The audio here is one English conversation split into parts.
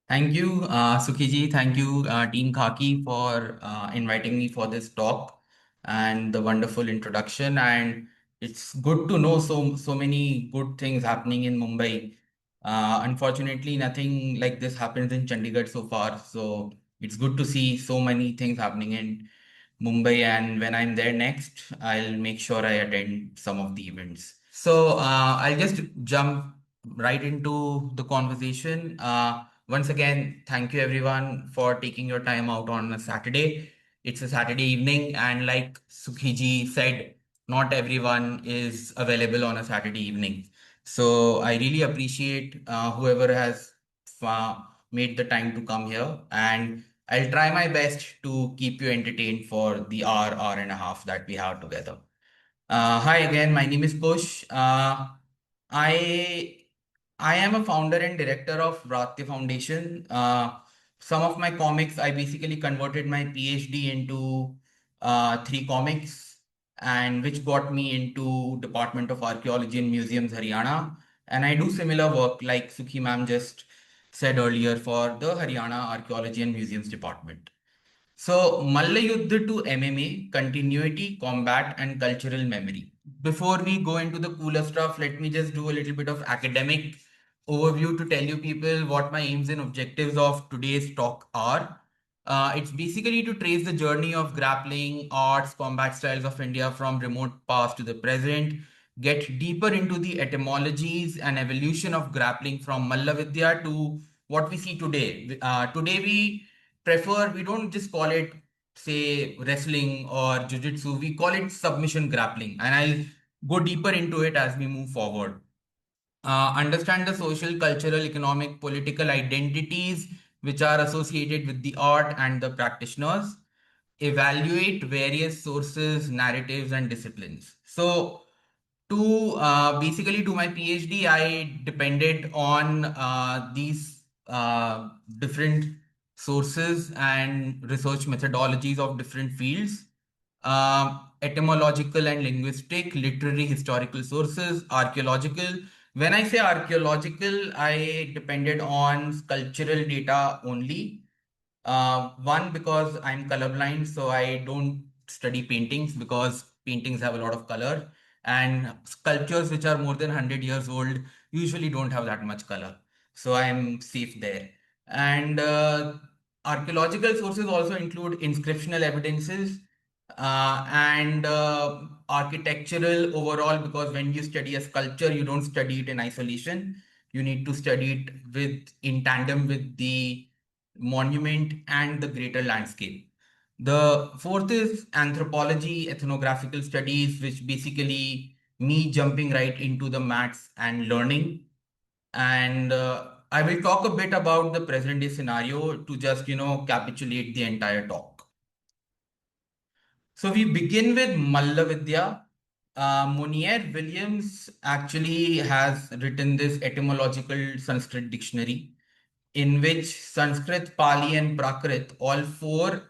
Thank you, Sukhiji. Thank you, Team Khaki, for inviting me for this talk and the wonderful introduction. And it's good to know so many good things happening in Mumbai. Unfortunately, nothing like this happens in Chandigarh so far. So it's good to see so many things happening in Mumbai. And when I'm there next, I'll make sure I attend some of the events. So I'll just jump right into the conversation. Once again, thank you everyone for taking your time out on a Saturday. It's a Saturday evening, and like Sukhiji said, not everyone is available on a Saturday evening. So I really appreciate whoever has made the time to come here, and I'll try my best to keep you entertained for the hour and a half that we have together. Hi again, my name is Kush. I I am a founder and director of Bratya Foundation. Some of my comics, I basically converted my PhD into three comics, and which got me into Department of Archaeology and Museums, Haryana. And I do similar work like Sukhi ma'am just said earlier for the Haryana Archaeology and Museums Department. So, Mallavidya to MMA, continuity, combat, and cultural memory. Before we go into the cooler stuff, let me just do a little bit of academic overview to tell you people what my aims and objectives of today's talk are. It's basically to trace the journey of grappling, arts, combat styles of India from remote past to the present, get deeper into the etymologies and evolution of grappling from Mallavidya to what we see today. Today, we don't just call it, say, wrestling or jiu-jitsu, we call it submission grappling. And I'll go deeper into it as we move forward. Understand the social, cultural, economic, political identities which are associated with the art and the practitioners. Evaluate various sources, narratives, and disciplines. So, to basically do my PhD, I depended on these different sources and research methodologies of different fields. Etymological and linguistic, literary historical sources, archaeological. When I say archaeological, I depended on sculptural data only. One, because I'm colorblind, so I don't study paintings because paintings have a lot of color, and sculptures which are more than 100 years old usually don't have that much color. So I'm safe there. And archaeological sources also include inscriptional evidences and architectural overall, because when you study a sculpture, you don't study it in isolation. You need to study it in tandem with the monument and the greater landscape. The fourth is anthropology, ethnographical studies, which basically me jumping right into the mats and learning. And I will talk a bit about the present day scenario to just, capitulate the entire talk. So we begin with Mallavidya. Monier Williams actually has written this etymological Sanskrit dictionary in which Sanskrit, Pali, and Prakrit, all four,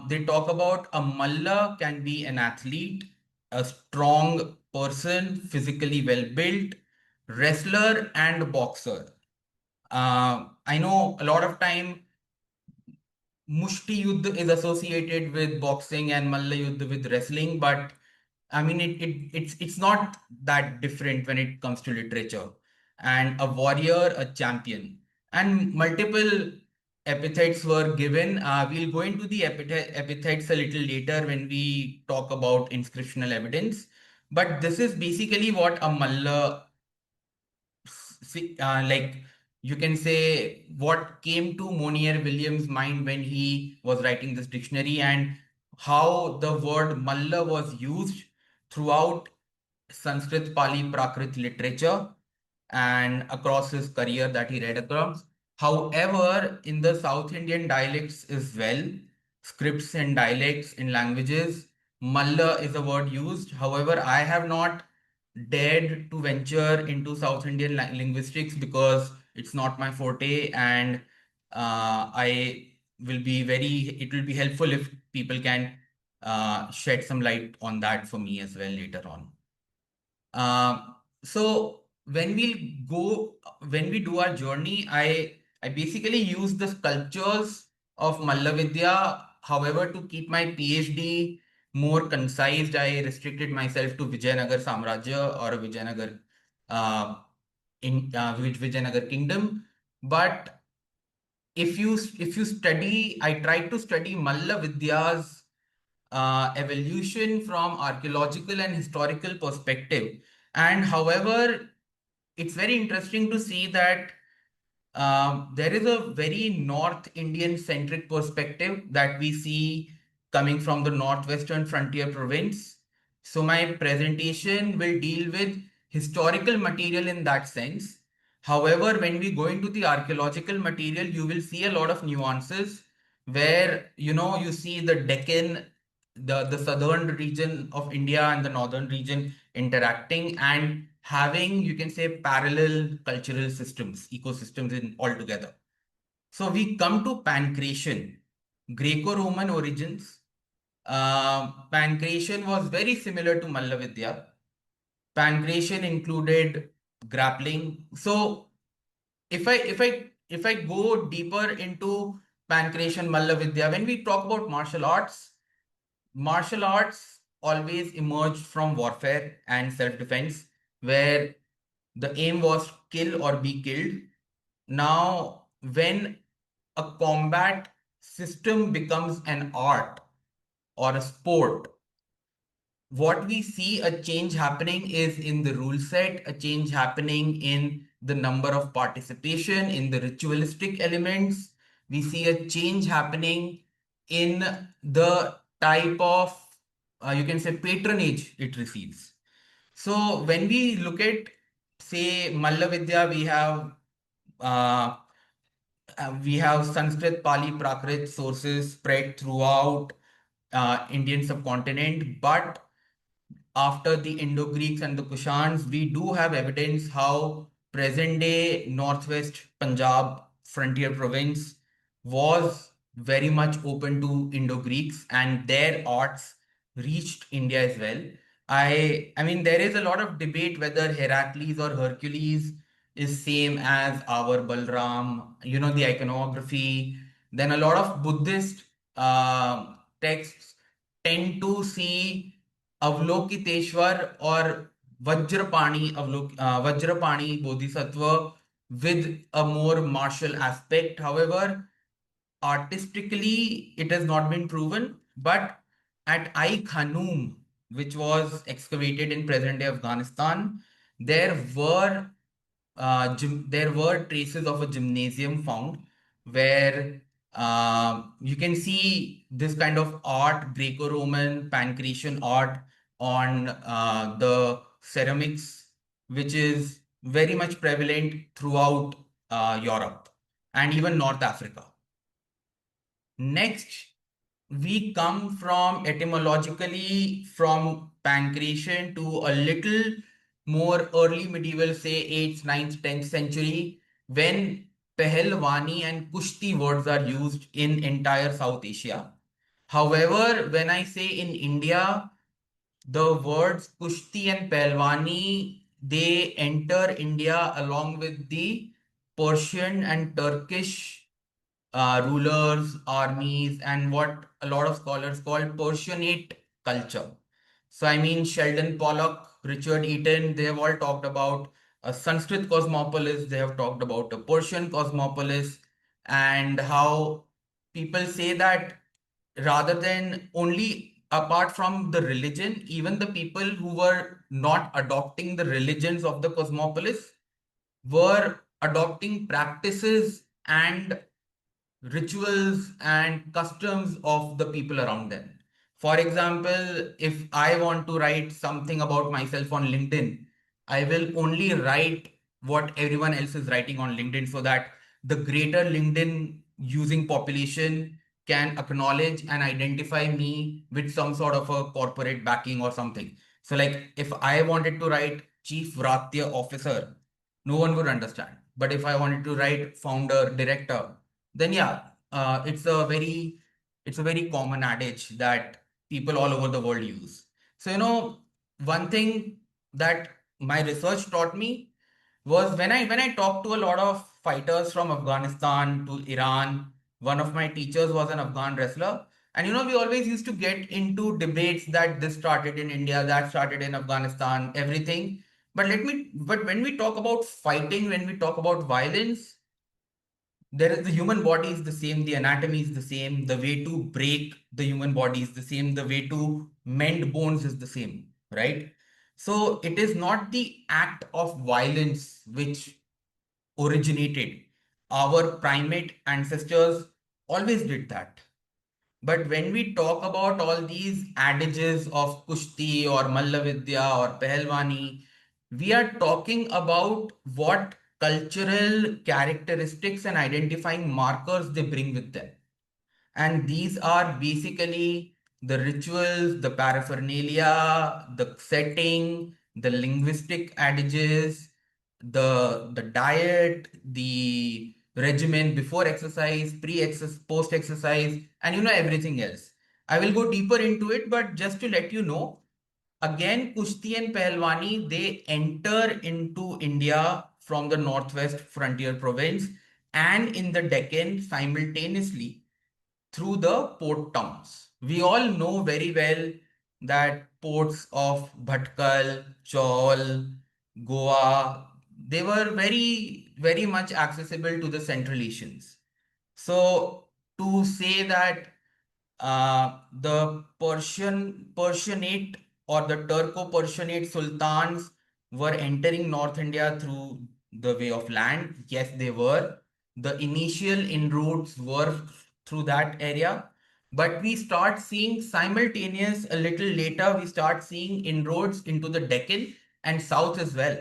they talk about a Malla can be an athlete, a strong person, physically well built, wrestler, and boxer. I know a lot of time Mushti Yuddh is associated with boxing and Malla Yuddh with wrestling, but I mean it's not that different when it comes to literature. And a warrior, a champion, and multiple epithets were given. We'll go into the epithets a little later when we talk about inscriptional evidence. But this is basically what a Malla like, you can say what came to Monier Williams' mind when he was writing this dictionary, and how the word Malla was used throughout Sanskrit, Pali, Prakrit literature and across his career that he read across. However, in the South Indian dialects as well, scripts and dialects in languages, Malla is a word used. However, I have not dared to venture into South Indian linguistics because it's not my forte, and it will be helpful if people can shed some light on that for me as well later on. So when we do our journey, I I basically used the sculptures of Mallavidya. However, to keep my PhD more concise, I restricted myself to Vijayanagar Samrajya or a Vijayanagar uh, Vijayanagar kingdom. But if you study, I tried to study Mallavidya's evolution from archaeological and historical perspective. And however, it's very interesting to see that there is a very North Indian centric perspective that we see coming from the northwestern frontier province. So, my presentation will deal with historical material in that sense. However, when we go into the archaeological material, you will see a lot of nuances where you see the Deccan, the southern region of India and the northern region interacting and having, you can say, parallel cultural systems, ecosystems in altogether. So we come to pancreation, Greco-Roman origins. Pancreation was very similar to Mallavidya. Pancreation included grappling. So if I go deeper into pancreation, Mallavidya, when we talk about martial arts always emerged from warfare and self-defense, where the aim was kill or be killed. Now, when a combat system becomes an art or a sport, what we see a change happening is in the rule set, a change happening in the number of participation, in the ritualistic elements. We see a change happening in the type of, you can say, patronage it receives. So when we look at, say, Mallavidya, uh, we have Sanskrit, Pali, Prakrit sources spread throughout Indian subcontinent, but after the Indo-Greeks and the Kushans, we do have evidence how present-day Northwest Punjab frontier province was very much open to Indo-Greeks and their arts reached India as well. I mean, there is a lot of debate whether Heracles or Hercules is same as our Balram, the iconography. Then a lot of Buddhist texts tend to see Avlokiteshwar or Vajrapani Bodhisattva with a more martial aspect. However, artistically, it has not been proven. But at Ai Khanum, which was excavated in present-day Afghanistan, there were there were traces of a gymnasium found where you can see this kind of art, Greco-Roman pancreation art on the ceramics, which is very much prevalent throughout Europe and even North Africa. Next, we come from etymologically from pancreation to a little more early medieval, say 8th, 9th, 10th century, when Pahelwani and Kushti words are used in entire South Asia. However, when I say in India, the words Kushti and Pahelwani, they enter India along with the Persian and Turkish rulers, armies, and what a lot of scholars call Persianate culture. So, I mean, Sheldon Pollock, Richard Eaton, they have all talked about a Sanskrit cosmopolis, they have talked about a Persian cosmopolis, and how people say that rather than only apart from the religion, even the people who were not adopting the religions of the cosmopolis were adopting practices and rituals and customs of the people around them. For example, if I want to write something about myself on LinkedIn, I will only write what everyone else is writing on LinkedIn so that the greater LinkedIn using population can acknowledge and identify me with some sort of a corporate backing or something. So, like if I wanted to write Chief Vratya Officer, no one would understand. But if I wanted to write founder, director, then yeah, it's a very common adage that people all over the world use. So one thing that my research taught me, was when I talked to a lot of fighters from Afghanistan to Iran. One of my teachers was an Afghan wrestler. And we always used to get into debates that this started in India, that started in Afghanistan, everything. But when we talk about fighting, when we talk about violence, there is the human body is the same, the anatomy is the same, the way to break the human body is the same, the way to mend bones is the same, right? So it is not the act of violence which originated. Our primate ancestors always did that. But when we talk about all these adages of Kushti or Mallavidya or Pahelwani, we are talking about what cultural characteristics and identifying markers they bring with them. And these are basically the rituals, the paraphernalia, the setting, the linguistic adages, the diet, the regimen before exercise, pre-exercise, post-exercise, and everything else. I will go deeper into it, but just to let you know, again, Kushti and Pahelwani, they enter into India from the northwest frontier province and in the Deccan simultaneously through the port towns. We all know very well that ports of Bhatkal, Chaul, Goa, they were very, very much accessible to the Central Asians. So to say that the Persianate or the Turco-Persianate sultans were entering North India through the way of land. Yes, they were. The initial inroads were through that area. But we start seeing simultaneous, a little later, we start seeing inroads into the Deccan and South as well.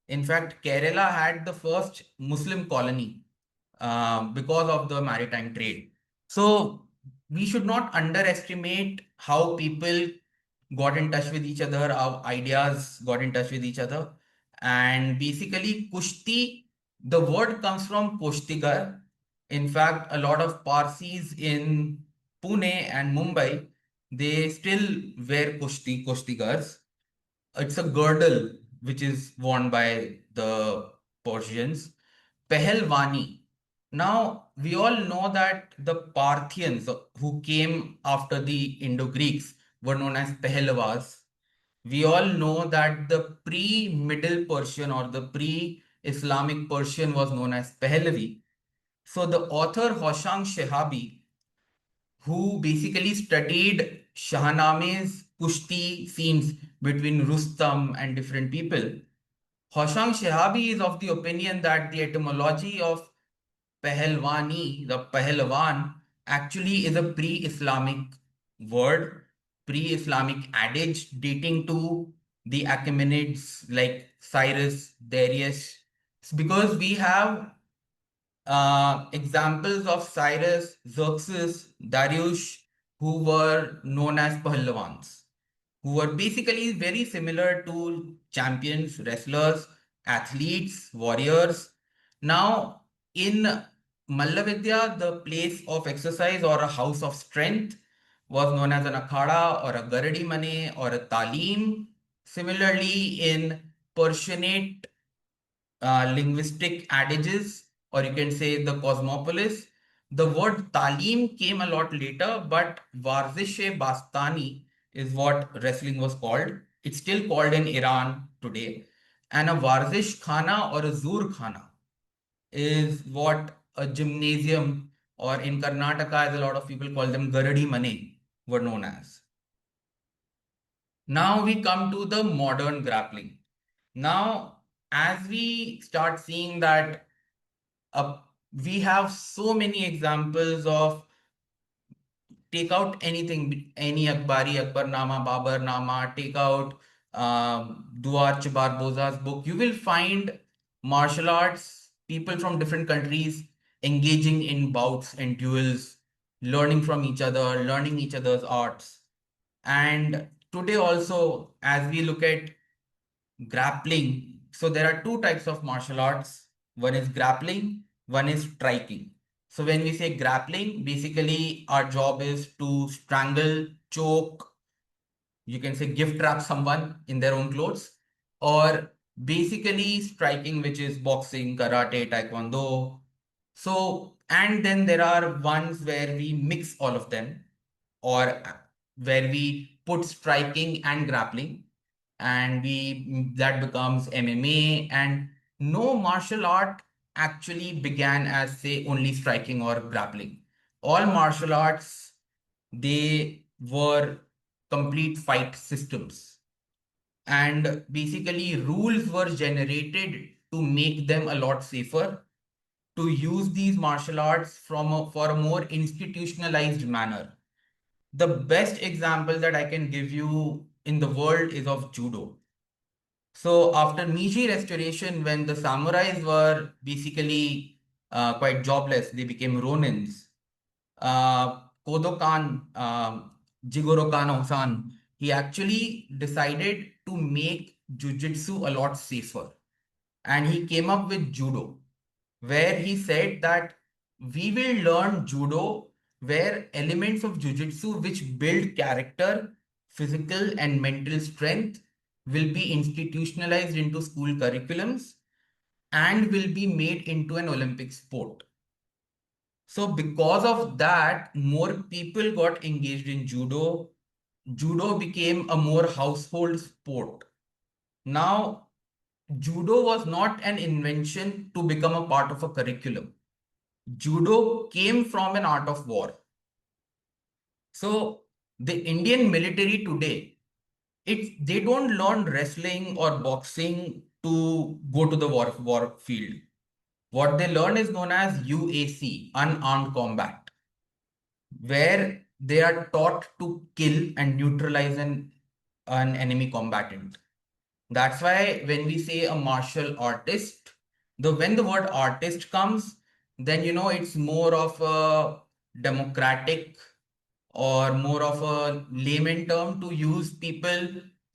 In fact, Kerala had the first Muslim colony because of the maritime trade. So we should not underestimate how people got in touch with each other, how ideas got in touch with each other. And basically, Kushti, the word comes from Kushtigar. In fact, a lot of Parsis in Pune and Mumbai, they still wear Kushtigars. It's a girdle which is worn by the Persians. Pahelwani. Now, we all know that the Parthians who came after the Indo-Greeks were known as Pahlevas. We all know that the pre-Middle Persian or the pre-Islamic Persian was known as Pahlavi. So the author Hoshang Shehabi, who basically studied Shahname's Kushti scenes between Rustam and different people, Hoshang Shehabi is of the opinion that the etymology of Pahelwani, the Pahelwan, actually is a pre-Islamic word, pre-Islamic adage dating to the Achaemenids like Cyrus, Darius. It's because we have examples of Cyrus, Xerxes, Darius, who were known as Pahlawans, who were basically very similar to champions, wrestlers, athletes, warriors. Now, in Mallavidya, the place of exercise or a house of strength was known as an akhada or a garadi mane or a talim. Similarly, in Persianate linguistic adages, or you can say the cosmopolis. The word talim came a lot later, but Varzish Bastani is what wrestling was called. It's still called in Iran today. And a Varzish Khana or a Zur Khana is what a gymnasium, or in Karnataka, as a lot of people call them, Garadi Mane, were known as. Now we come to the modern grappling. Now, as we start seeing that uh, we have so many examples of take out anything, any Akbari, Akbarnama, Babarnama, take out Duarch Barboza's book, you will find martial arts, people from different countries engaging in bouts and duels, learning from each other, learning each other's arts. And today also, as we look at grappling. So there are two types of martial arts. One is grappling, one is striking. So when we say grappling, basically our job is to strangle, choke, you can say gift trap someone in their own clothes, or basically striking, which is boxing, karate, taekwondo. So, and then there are ones where we mix all of them, or where we put striking and grappling, and we that becomes MMA. And no martial art actually began as, say, only striking or grappling. All martial arts, they were complete fight systems, and basically rules were generated to make them a lot safer, to use these martial arts for a more institutionalized manner. The best example that I can give you in the world is of judo. So after Meiji Restoration, when the samurais were basically quite jobless, they became ronins. Kodokan, Jigoro Kano-san, he actually decided to make jujitsu a lot safer. And he came up with judo, where he said that we will learn judo where elements of jujitsu which build character, physical and mental strength will be institutionalized into school curriculums and will be made into an Olympic sport. So because of that, more people got engaged in judo. Judo became a more household sport. Now, judo was not an invention to become a part of a curriculum. Judo came from an art of war. So the Indian military today, they don't learn wrestling or boxing to go to the war field. What they learn is known as UAC, unarmed combat, where they are taught to kill and neutralize an enemy combatant. That's why when we say a martial artist, when the word artist comes, then it's more of a democratic or more of a layman term to use people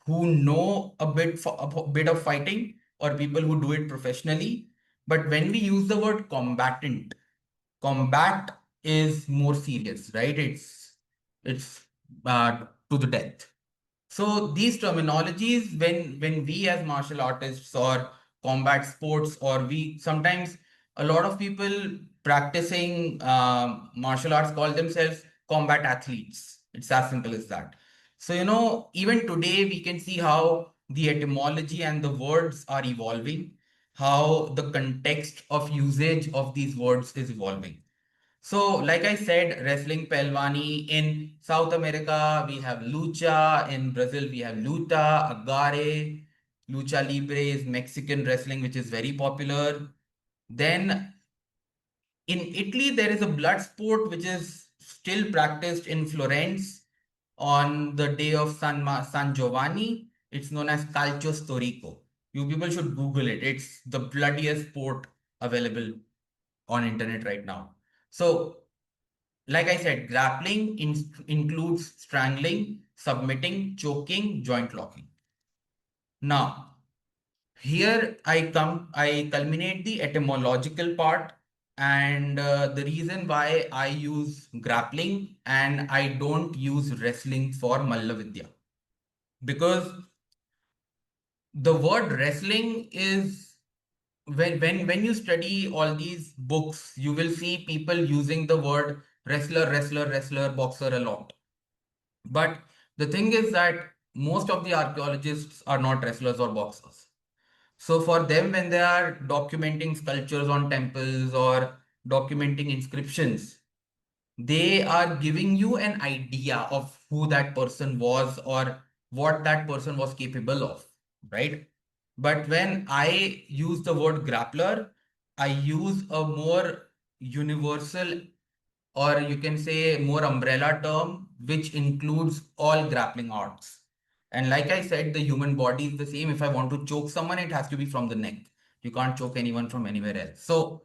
who know a bit of fighting, or people who do it professionally. But when we use the word combatant, combat is more serious, right? It's to the death. So these terminologies, when we as martial artists or combat sports, or we sometimes, a lot of people practicing martial arts call themselves combat athletes. It's as simple as that. So even today we can see how the etymology and the words are evolving, how the context of usage of these words is evolving. So, like I said, wrestling Pahelwani. In South America, we have lucha. In Brazil, we have luta, agarre. Lucha libre is Mexican wrestling, which is very popular. Then in Italy, there is a blood sport which is still practiced in Florence on the day of San Giovanni. It's known as Calcio Storico. You people should Google it. It's the bloodiest sport available on internet right now. So like I said, grappling includes strangling, submitting, choking, joint locking. Now, here I culminate the etymological part, and the reason why I use grappling and I don't use wrestling for Mallavidya. Because the word wrestling is, when you study all these books, you will see people using the word wrestler, boxer a lot. But the thing is that most of the archaeologists are not wrestlers or boxers. So for them, when they are documenting sculptures on temples or documenting inscriptions, they are giving you an idea of who that person was or what that person was capable of, right? But when I use the word grappler, I use a more universal, or you can say more umbrella term, which includes all grappling arts. And like I said, the human body is the same. If I want to choke someone, it has to be from the neck. You can't choke anyone from anywhere else. So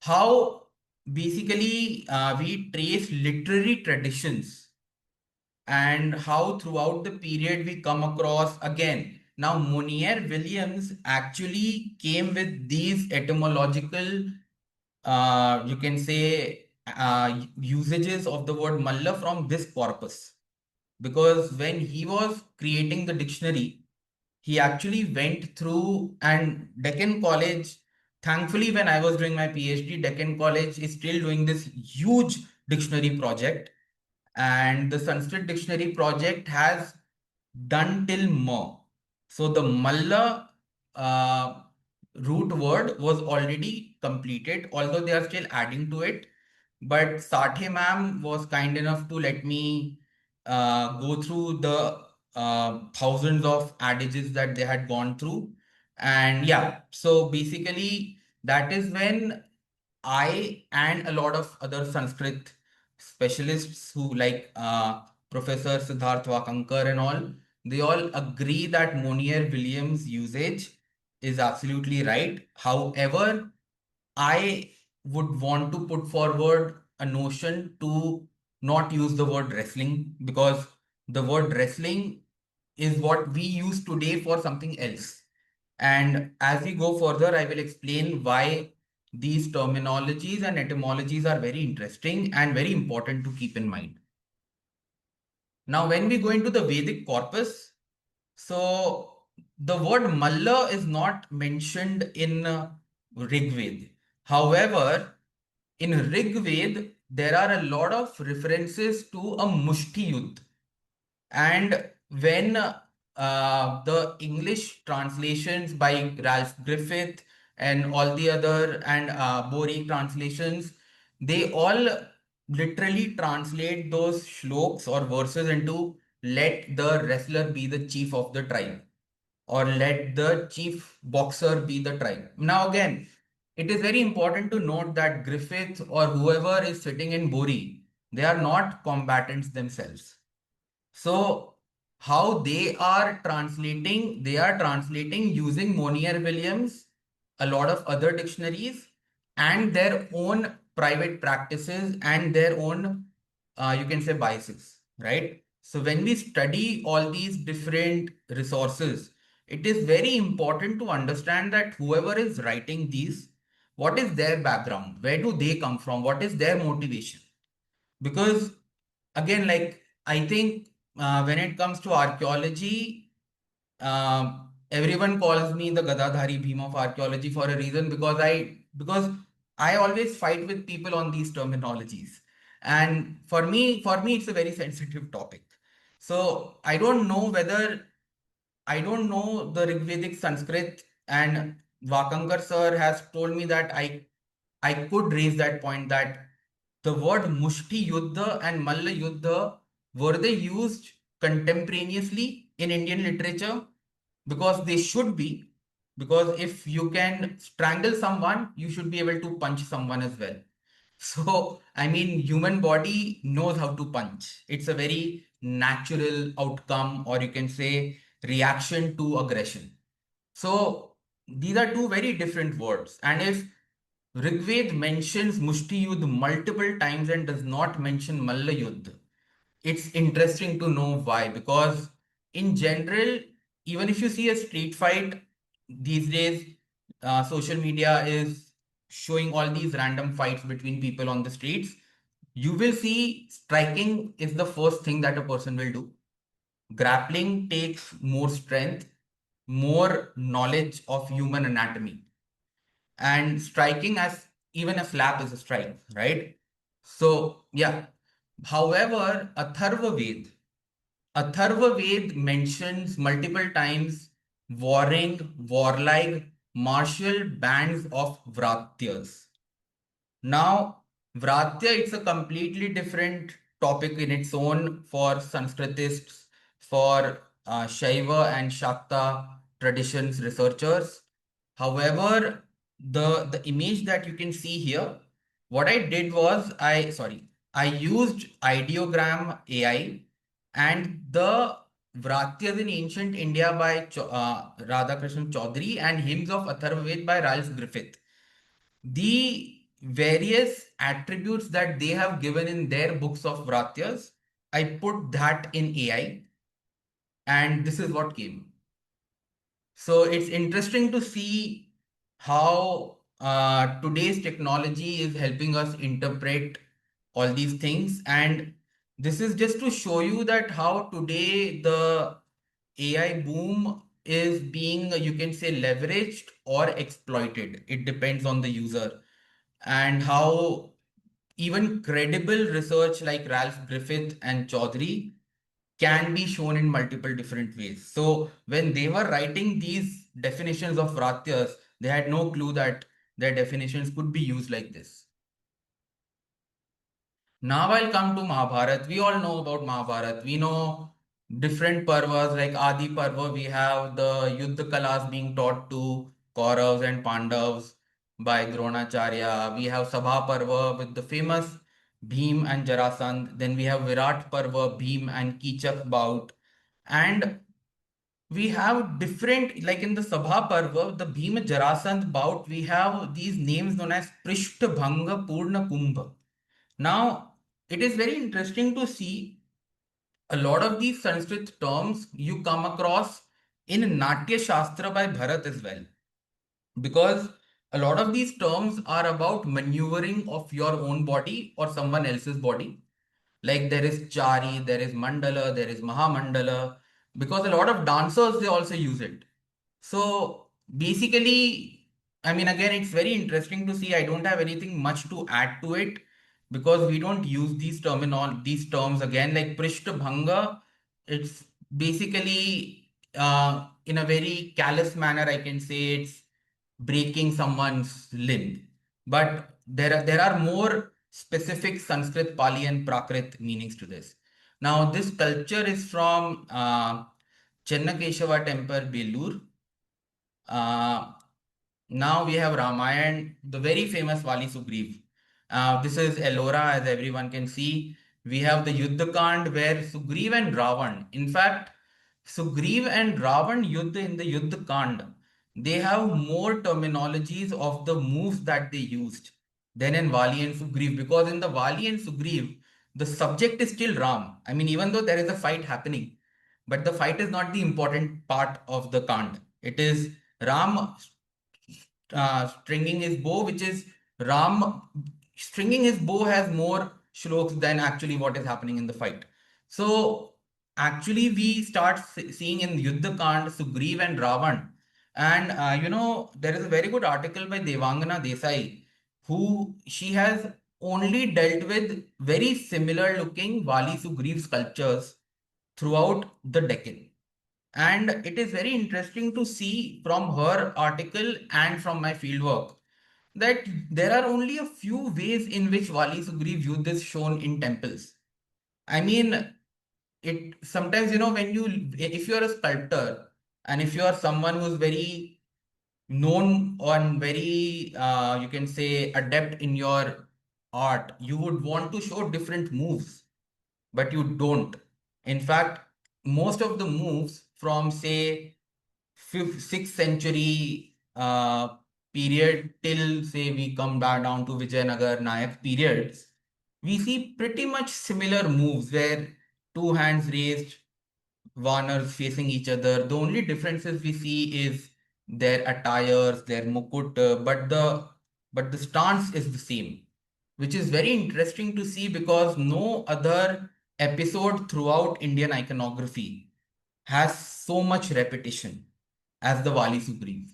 how basically we trace literary traditions, and how throughout the period we come across again. Now, Monier Williams actually came with these etymological, you can say, usages of the word malla from this corpus. Because when he was creating the dictionary, he actually went through, and Deccan College, thankfully, when I was doing my PhD, Deccan College is still doing this huge dictionary project. And the Sanskrit dictionary project has done till Ma. So the Malla uh, root word was already completed, although they are still adding to it. But Sathe ma'am was kind enough to let me go through the thousands of adages that they had gone through. And yeah, so basically, that is when I and a lot of other Sanskrit specialists who like Professor Siddharth Wakankar and all, they all agree that Monier Williams usage is absolutely right. However, I would want to put forward a notion to not use the word wrestling, because the word wrestling is what we use today for something else. And as we go further, I will explain why these terminologies and etymologies are very interesting and very important to keep in mind. Now, when we go into the Vedic corpus, so the word Malla is not mentioned in Rig Veda. However, in Rig Veda, there are a lot of references to a Mushti Yudh. And when the English translations by Ralph Griffith and all the other and Bori translations, they all literally translate those shloks or verses into let the wrestler be the chief of the tribe, or let the chief boxer be the tribe. Now, again, it is very important to note that Griffith or whoever is sitting in Bori, they are not combatants themselves. So how they are translating using Monier Williams, a lot of other dictionaries, and their own private practices and their own, you can say, biases, right? So when we study all these different resources, it is very important to understand that whoever is writing these, what is their background? Where do they come from? What is their motivation? Because again, like I think when it comes to archaeology, everyone calls me the Gadadhari Bhim of archaeology for a reason, because I always fight with people on these terminologies. And for me it's a very sensitive topic. So I don't know the Rigvedic Sanskrit, and Vakankar sir has told me that I could raise that point, that the word Mushti Yuddha and Malla Yuddha, were they used contemporaneously in Indian literature? Because they should be. Because if you can strangle someone, you should be able to punch someone as well. So, I mean, human body knows how to punch. It's a very natural outcome, or you can say reaction to aggression. So these are two very different words. And if Rigved mentions Mushti Yudh multiple times and does not mention Malla Yudh, it's interesting to know why. Because in general, even if you see a street fight these days, social media is showing all these random fights between people on the streets. You will see striking is the first thing that a person will do. Grappling takes more strength, more knowledge of human anatomy, and striking, as even a slap is a strike, right? So yeah. However, Atharva Ved mentions multiple times warring, warlike, martial bands of Vratyas. Now, Vratya, it's a completely different topic in its own for Sanskritists, for Shaiva and Shakta traditions researchers. However, the image that you can see here, what I did was I used ideogram AI, and the Vratyas in ancient India by Radhakrishnan Chaudhary and hymns of Atharvaved by Ralph Griffith. The various attributes that they have given in their books of Vratyas, I put that in AI, and this is what came. So it's interesting to see how today's technology is helping us interpret all these things. And this is just to show you that how today the AI boom is being, you can say, leveraged or exploited. It depends on the user and how even credible research like Ralph Griffith and Chaudhary can be shown in multiple different ways. So when they were writing these definitions of Vratyas, they had no clue that their definitions could be used like this. Now I'll come to Mahabharat. We all know about Mahabharat. We know different parvas like Adi Parva. We have the Yuddha Kalas being taught to Kauravas and Pandavas by Dronacharya. We have Sabha Parva with the famous Bhim and Jarasandh. Then we have Virat Parva, Bhim and Kichak bout. And we have different, like in the Sabha Parva, the Bhima Jarasandh bout, we have these names known as Prishta Bhanga Purna Kumbha. Now, it is very interesting to see a lot of these Sanskrit terms you come across in Natya Shastra by Bharat as well. Because a lot of these terms are about maneuvering of your own body or someone else's body. Like there is Chari, there is Mandala, there is Mahamandala. Because a lot of dancers, they also use it. So basically, I mean, again, it's very interesting to see. I don't have anything much to add to it because we don't use these terms again, like Prishta Bhanga. It's basically in a very callous manner, I can say it's breaking someone's limb. But there are more specific Sanskrit, Pali, and Prakrit meanings to this. Now, this culture is from Chennakeshava Temple, Belur. Uh, Now we have Ramayana, the very famous Vali Sugriv. This is Ellora, as everyone can see. We have the Yuddha Kand where Sugriv and Ravan, in fact, Sugriv and Ravan Yuddha in the Yuddha Kand, they have more terminologies of the moves that they used than in Vali and Sugriv. Because in the Vali and Sugriv, the subject is still Ram. I mean, even though there is a fight happening, but the fight is not the important part of the Kand. It is Ram stringing his bow, which is Ram stringing his bow has more shloks than actually what is happening in the fight. So actually, we start seeing in Yuddha Kand Sugriv and Ravan. And there is a very good article by Devangana Desai, who she has only dealt with very similar looking Vali Sugriv sculptures throughout the Deccan. And it is very interesting to see from her article and from my fieldwork that there are only a few ways in which Vali Sugriv Yudh is shown in temples. I mean, it sometimes, when if you're a sculptor and if you are someone who's very known and very, you can say, adept in your art, you would want to show different moves, but you don't. In fact, most of the moves from, say, 5th, 6th century period till, say, we come back down to Vijayanagara Nayak periods, we see pretty much similar moves where two hands raised, Warners facing each other. The only differences we see is their attires, their mukut, but the stance is the same, which is very interesting to see because no other episode throughout Indian iconography has so much repetition as the Vali Sugriv.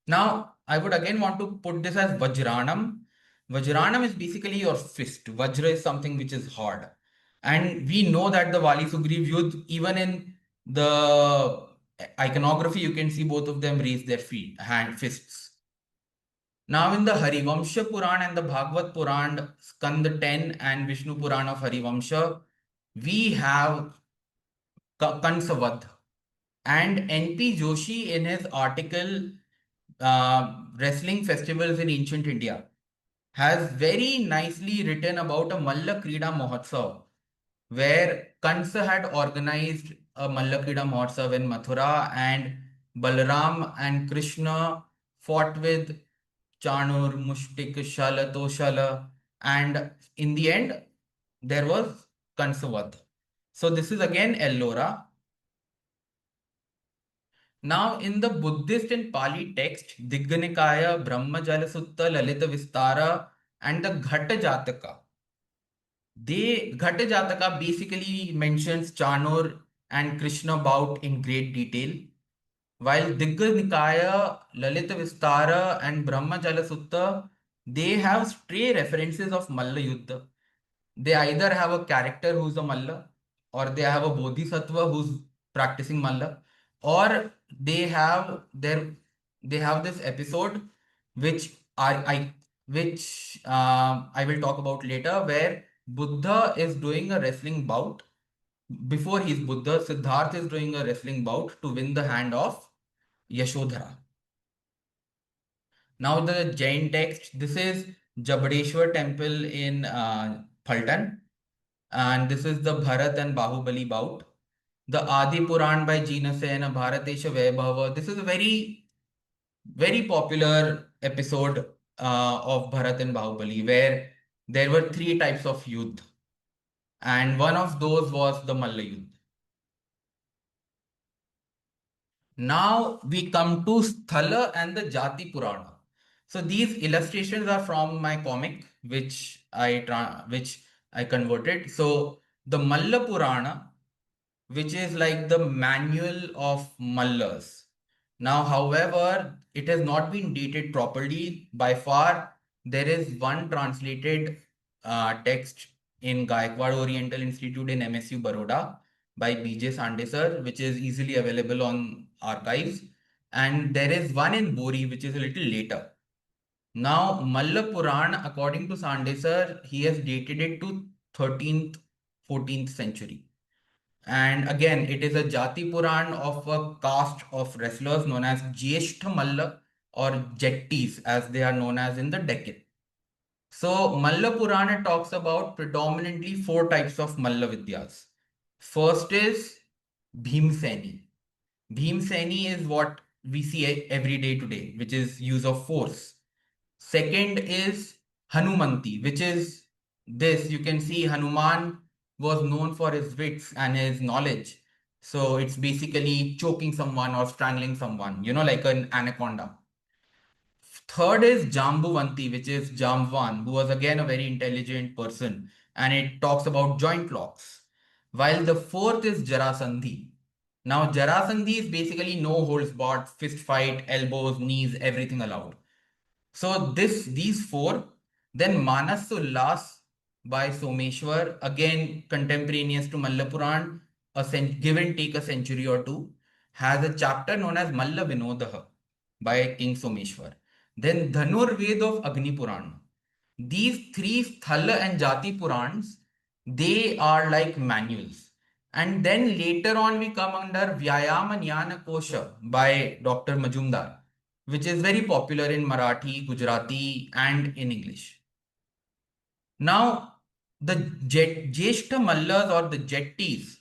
Now, I would again want to put this as Vajranam. Vajranam is basically your fist. Vajra is something which is hard. And we know that the Vali Sugriv Yudh, even in the iconography, you can see both of them raise their feet, fists. Now, in the Harivamsha Puran and the Bhagavad Puran, Skand 10 and Vishnu Puran of Harivamsha, we have Kansavad. And N.P. Joshi, in his article Wrestling Festivals in Ancient India, has very nicely written about a Malla Krida Mahotsav, where Kansa had organized a Malla Krida Mahotsav in Mathura, and Balaram and Krishna fought with Chanur, Mushtik, Shala, Toshala, and in the end, there was Kansavad. So this is again Ellora. Now, in the Buddhist and Pali text, Digganikaya, Brahmajala Sutta, Lalita Vistara, and the Ghatta Jataka, Ghatta Jataka basically mentions Chanur and Krishna bout in great detail, while Digga Nikaya, Lalita Vistara, and Brahmajala Sutta, they have stray references of Malla Yuddha. They either have a character who's a Malla, or they have a Bodhisattva who's practicing Malla, or they have this episode which I which I will talk about later, where Buddha is doing a wrestling bout. Before he's Buddha, Siddhartha is doing a wrestling bout to win the hand of Yashodhara. Now the Jain text, this is Jabadeshwar temple in Phaltan, and this is the Bharat and Bahubali bout. The Adi Puran by Jinasena, Bharatesha Vaibhava. This is a very popular episode of Bharat and Bahubali, where there were three types of youth, and one of those was the Malla youth. Now we come to Sthala and the Jati Purana. So these illustrations are from my comic, which I converted. So the Malla Purana, which is like the manual of Mallas. Now, however, it has not been dated properly. By far, there is one translated text in Gaikwad Oriental Institute in MSU Baroda by BJ Sandesar, which is easily available on archives. And there is one in Bori, which is a little later. Now, Malla Puran, according to Sandesar, he has dated it to 13th, 14th century. And again, it is a Jati Puran of a caste of wrestlers known as Jyeshtha Malla or Jettis, as they are known as in the Deccan. So, Malla Purana talks about predominantly four types of Mallavidyas. First is Bhimseni. Bhimseni is what we see every day today, which is use of force. Second is Hanumanti, which is this. You can see Hanuman was known for his wits and his knowledge. So it's basically choking someone or strangling someone, like an anaconda. Third is Jambuvanti, which is Jamvan, who was again a very intelligent person, and it talks about joint locks. While the fourth is Jarasandhi. Now, Jarasandhi is basically no holds barred, fist fight, elbows, knees, everything allowed. So these four, then Manas Ullas by Someshwar, again contemporaneous to Mallapuran, give and take a century or two, has a chapter known as Malla Vinodaha by King Someshwar. Then Dhanurved of Agni Puran. These three Sthala and Jati Purans, they are like manuals. And then later on we come under Vyayama Jnana Kosha by Dr. Majumdar, which is very popular in Marathi, Gujarati, and in English. Now, the Jyeshtha Mallas or the Jettis,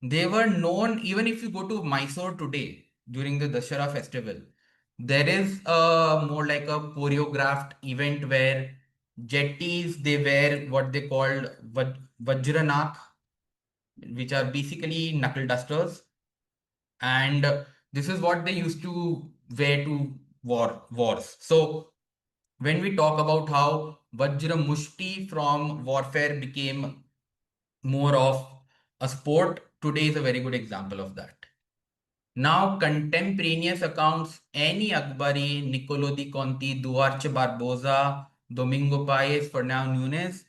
they were known, even if you go to Mysore today during the Dashara festival, there is a more like a choreographed event where Jettis, they wear what they called Vajranak, which are basically knuckle dusters. And this is what they used to wear to wars. So when we talk about how Vajra Mushti from warfare became more of a sport, today is a very good example of that. Now, contemporaneous accounts, Annie Akbari, Niccolo di Conti, Duarche Barbosa, Domingo Paez, Fernão Nunes,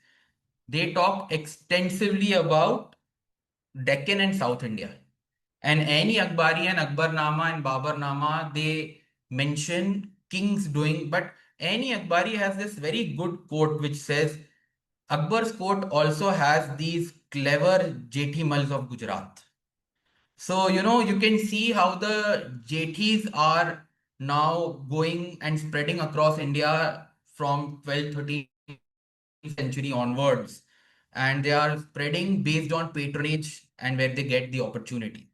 they talk extensively about Deccan and South India. And any Akbari and Akbarnama and Babarnama, they mention kings doing, but any Akbari has this very good quote which says, Akbar's court also has these clever Jethimals of Gujarat. So, you can see how the Jethis are now going and spreading across India from 12th, 13th century onwards. And they are spreading based on patronage and where they get the opportunity.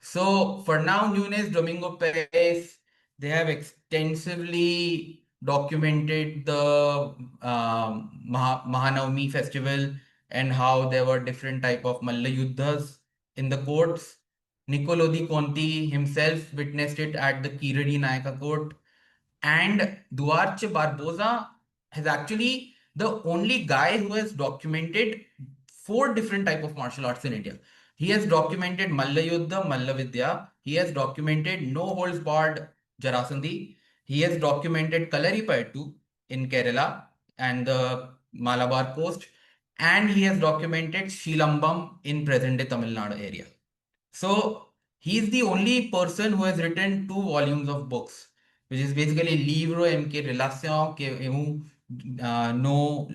So for now, Nunes, Domingo Perez, they have extensively documented the Mahanavami festival and how there were different type of Malla Yuddhas in the courts. Niccolo di Conti himself witnessed it at the Kiradi Nayaka court. And Duarche Barbosa is actually the only guy who has documented four different type of martial arts in India. He has documented Mallayuddha, Mallavidya. He has documented no holds barred Jarasandhi. He has documented Kalaripayattu in Kerala and the Malabar coast. And he has documented Shilambam in present-day Tamil Nadu area. So he's the only person who has written 2 volumes of books, which is basically Livre en que relation que no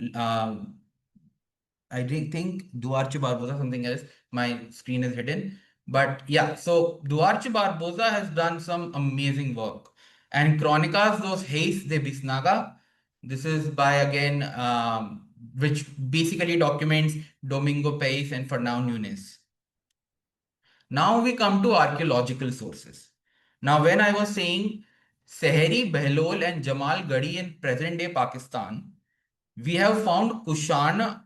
I think Duarche Barbosa, something else. My screen is hidden. But yeah, so Duarche Barbosa has done some amazing work. And Crónicas dos Reis de Bisnaga, this is by again, which basically documents Domingo País and Fernão Nunes. Now we come to archaeological sources. Now, when I was saying Sehri, Behlol, and Jamal Gadi in present day Pakistan, we have found Kushan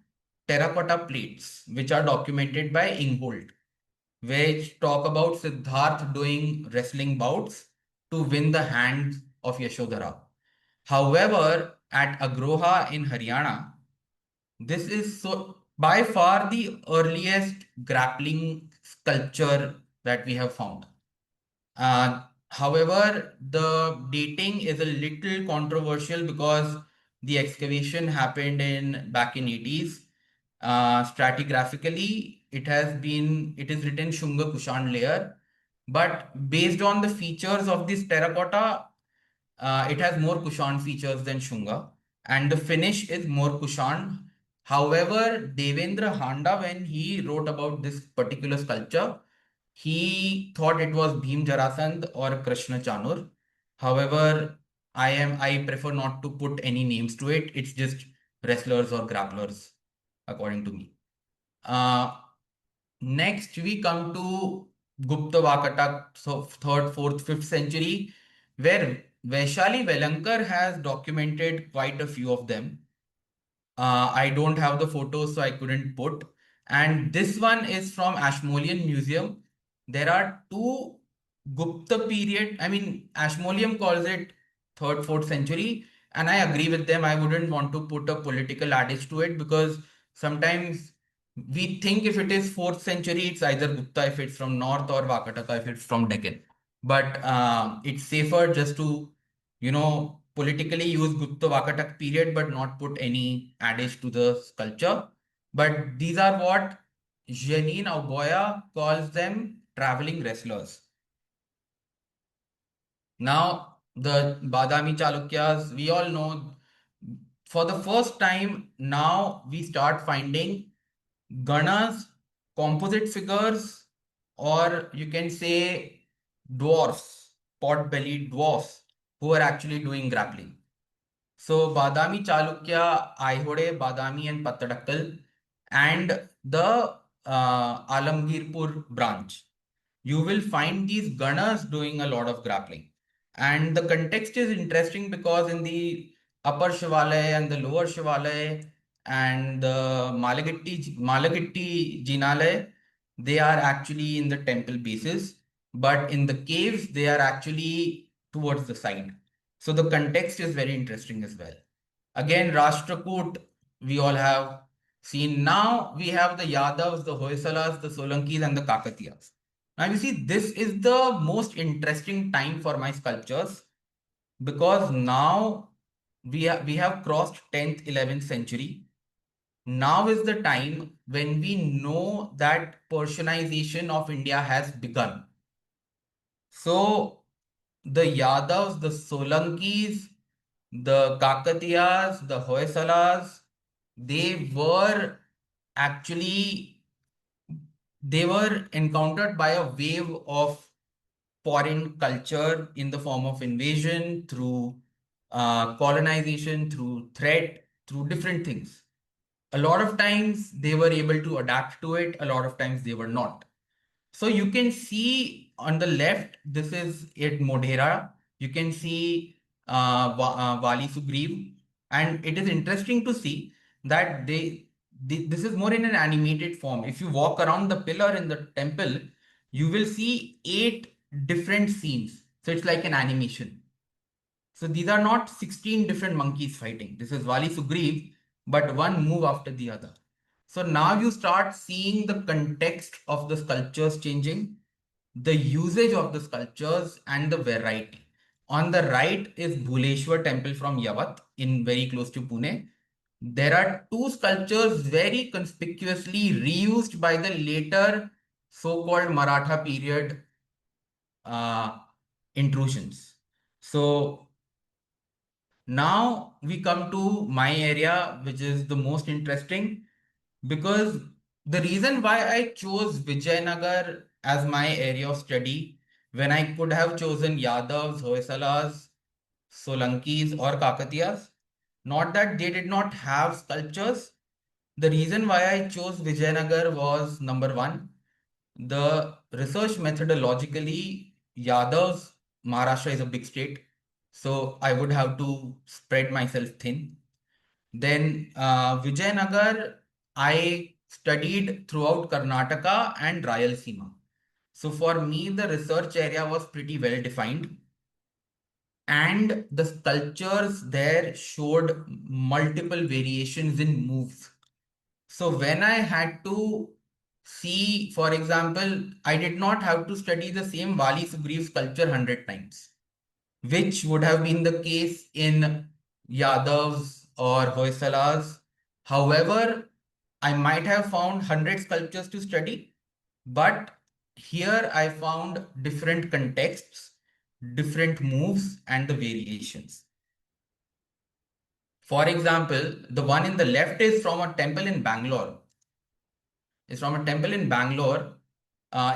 terracotta plates, which are documented by Ingold, which talk about Siddharth doing wrestling bouts to win the hand of Yashodhara. However, at Agroha in Haryana, this is so by far the earliest grappling sculpture that we have found. However, the dating is a little controversial because the excavation happened in back in 80s. Stratigraphically, it is written Shunga Kushan layer, but based on the features of this terracotta, it has more Kushan features than Shunga, and the finish is more Kushan. However, Devendra Handa, when he wrote about this particular sculpture, he thought it was Bhim Jarasandh or Krishna Chanur. However, I prefer not to put any names to it. It's just wrestlers or grapplers, according to me. Uh, Next, we come to Gupta Vakata, so 3rd, 4th, 5th century, where Vaishali Velankar has documented quite a few of them. I don't have the photos, so I couldn't put. And this one is from Ashmolean Museum. There are two Gupta period. I mean, Ashmolean calls it 3rd, 4th century, and I agree with them. I wouldn't want to put a political adage to it because sometimes we think if it is 4th century, it's either Gupta if it's from North or Vakataka if it's from Deccan. But it's safer just to politically use Gupta Vakatak period, but not put any adage to the sculpture. But these are what Janine Auboya calls them traveling wrestlers. Now, the Badami Chalukyas, we all know for the first time now we start finding Ganas, composite figures, or you can say dwarfs, pot-bellied dwarfs who are actually doing grappling. So Badami Chalukya, Aihode, Badami and Pattadakkal and the Alamgirpur branch. You will find these gunners doing a lot of grappling. And the context is interesting because in the upper Shivalaya and the lower Shivalaya and the Malagitti Jinalaya, they are actually in the temple bases, but in the caves, they are actually towards the side. So the context is very interesting as well. Again, Rashtrakoot, we all have seen. Now we have the Yadavs, the Hoysalas, the Solankis, and the Kakatiyas. Now you see, this is the most interesting time for my sculptures because now we have crossed 10th, 11th century. Now is the time when we know that Persianization of India has begun. So the Yadavs, the Solankis, the Kakatiyas, the Hoysalas, they were actually they were encountered by a wave of foreign culture in the form of invasion, through colonization, through threat, through different things. A lot of times they were able to adapt to it, a lot of times they were not. So you can see on the left, this is at Modhera. You can see Wali Sugriv. And it is interesting to see that this is more in an animated form. If you walk around the pillar in the temple, you will see 8 different scenes. So it's like an animation. So these are not 16 different monkeys fighting. This is Wali Sugriv, but one move after the other. So now you start seeing the context of the sculptures changing, the usage of the sculptures, and the variety. On the right is Bhuleshwar temple from Yavat, in very close to Pune. There are two sculptures very conspicuously reused by the later so-called Maratha period uh, intrusions. So now we come to my area, which is the most interesting, because the reason why I chose Vijayanagar as my area of study when I could have chosen Yadavs, Hoysalas, Solankis, or Kakatiyas, not that they did not have sculptures. The reason why I chose Vijayanagar was number one, the research methodologically, Yadavs, Maharashtra is a big state, so I would have to spread myself thin. Then Vijayanagar, I studied throughout Karnataka and Rayalaseema. So for me, the research area was pretty well defined, and the sculptures there showed multiple variations in moves. So when I had to see, for example, I did not have to study the same Vali Sugriv sculpture 100 times, which would have been the case in Yadav's or Hoysala's. However, I might have found 100 sculptures to study, but here I found different contexts, different moves, and the variations. For example, the one in the left is from a temple in Bangalore. It's from a temple in Bangalore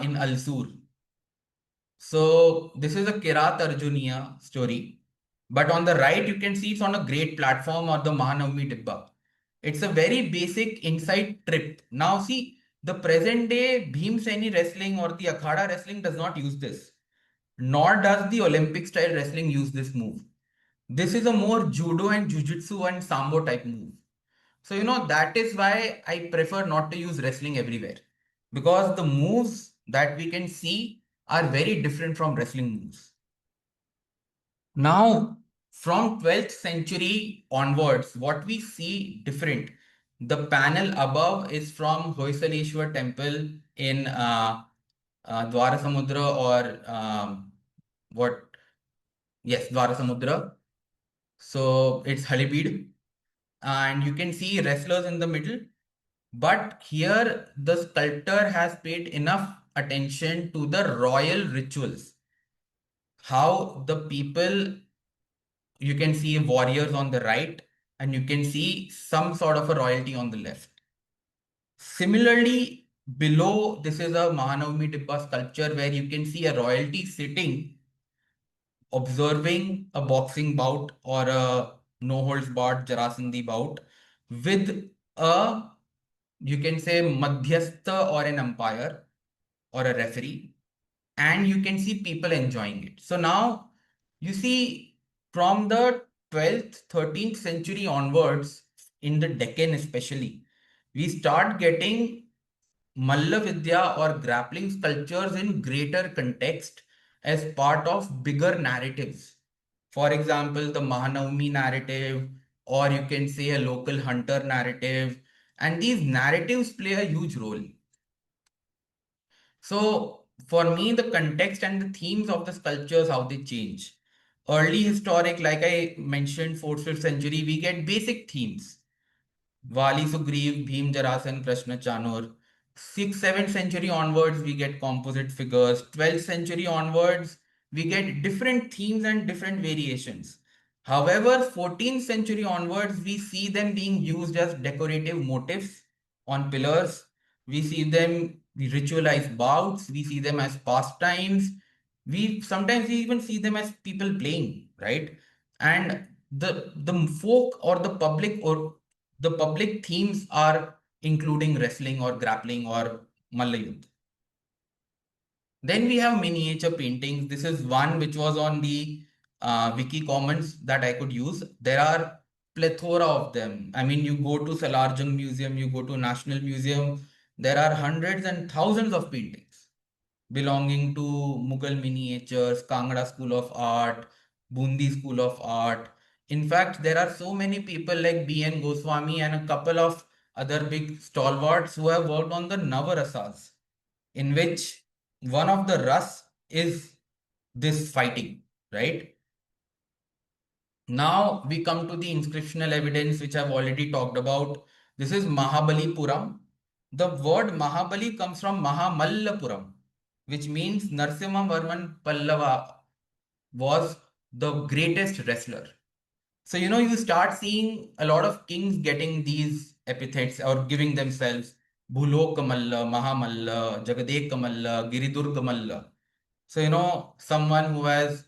in Alsur. So this is a Kirat Arjuniya story. But on the right, you can see it's on a great platform or the Mahanavami Dibba. It's a very basic inside trip. Now see, the present day Bhim Seni wrestling or the Akhada wrestling does not use this. Nor does the Olympic style wrestling use this move. This is a more judo and jiu-jitsu and sambo type move. So, that is why I prefer not to use wrestling everywhere. Because the moves that we can see are very different from wrestling moves. Now, from 12th century onwards, what we see different. The panel above is from Hoysaleshwar temple in Dwarasamudra or what? Yes, Dwarasamudra. So it's Halibid. And you can see wrestlers in the middle. But here the sculptor has paid enough attention to the royal rituals. How the people, you can see warriors on the right, and you can see some sort of a royalty on the left. Similarly, below this is a Mahanavami Dibba sculpture where you can see a royalty sitting, observing a boxing bout or a no holds barred Jarasandhi bout with a, you can say, madhyastha or an umpire or a referee, and you can see people enjoying it. So now you see from the 12th, 13th century onwards, in the Deccan especially, we start getting Mallavidya or grappling sculptures in greater context as part of bigger narratives. For example, the Mahanavami narrative, or you can say a local hunter narrative. And these narratives play a huge role. So for me, the context and the themes of the sculptures, how they change. Early historic, like I mentioned, 4th, 5th century, we get basic themes. Vali Sugriv, Bhim Jarasan, Krishna Chanur. 6th, 7th century onwards, we get composite figures. 12th century onwards, we get different themes and different variations. However, 14th century onwards, we see them being used as decorative motifs on pillars. We see them, we ritualize bouts, we see them as pastimes. We sometimes we even see them as people playing, right? And the folk or the public themes are including wrestling or grappling or Mallayuddha. Then we have miniature paintings. This is one which was on the wiki commons that I could use. There are plethora of them. I mean, you go to Salarjung Museum, you go to National Museum, there are hundreds and thousands of paintings belonging to Mughal miniatures, Kangra School of Art, Bundi School of Art. In fact, there are so many people like B.N. Goswami and a couple of other big stalwarts who have worked on the Navarasas, in which one of the ras is this fighting, right? Now we come to the inscriptional evidence, which I've already talked about. This is Mahabalipuram. The word Mahabali comes from Mahamallapuram, which means Narsimha Varman Pallava was the greatest wrestler. So, you start seeing a lot of kings getting these epithets or giving themselves Bhulokamalla, Mahamalla, Jagadekamalla, Giridurgamalla. So, someone who has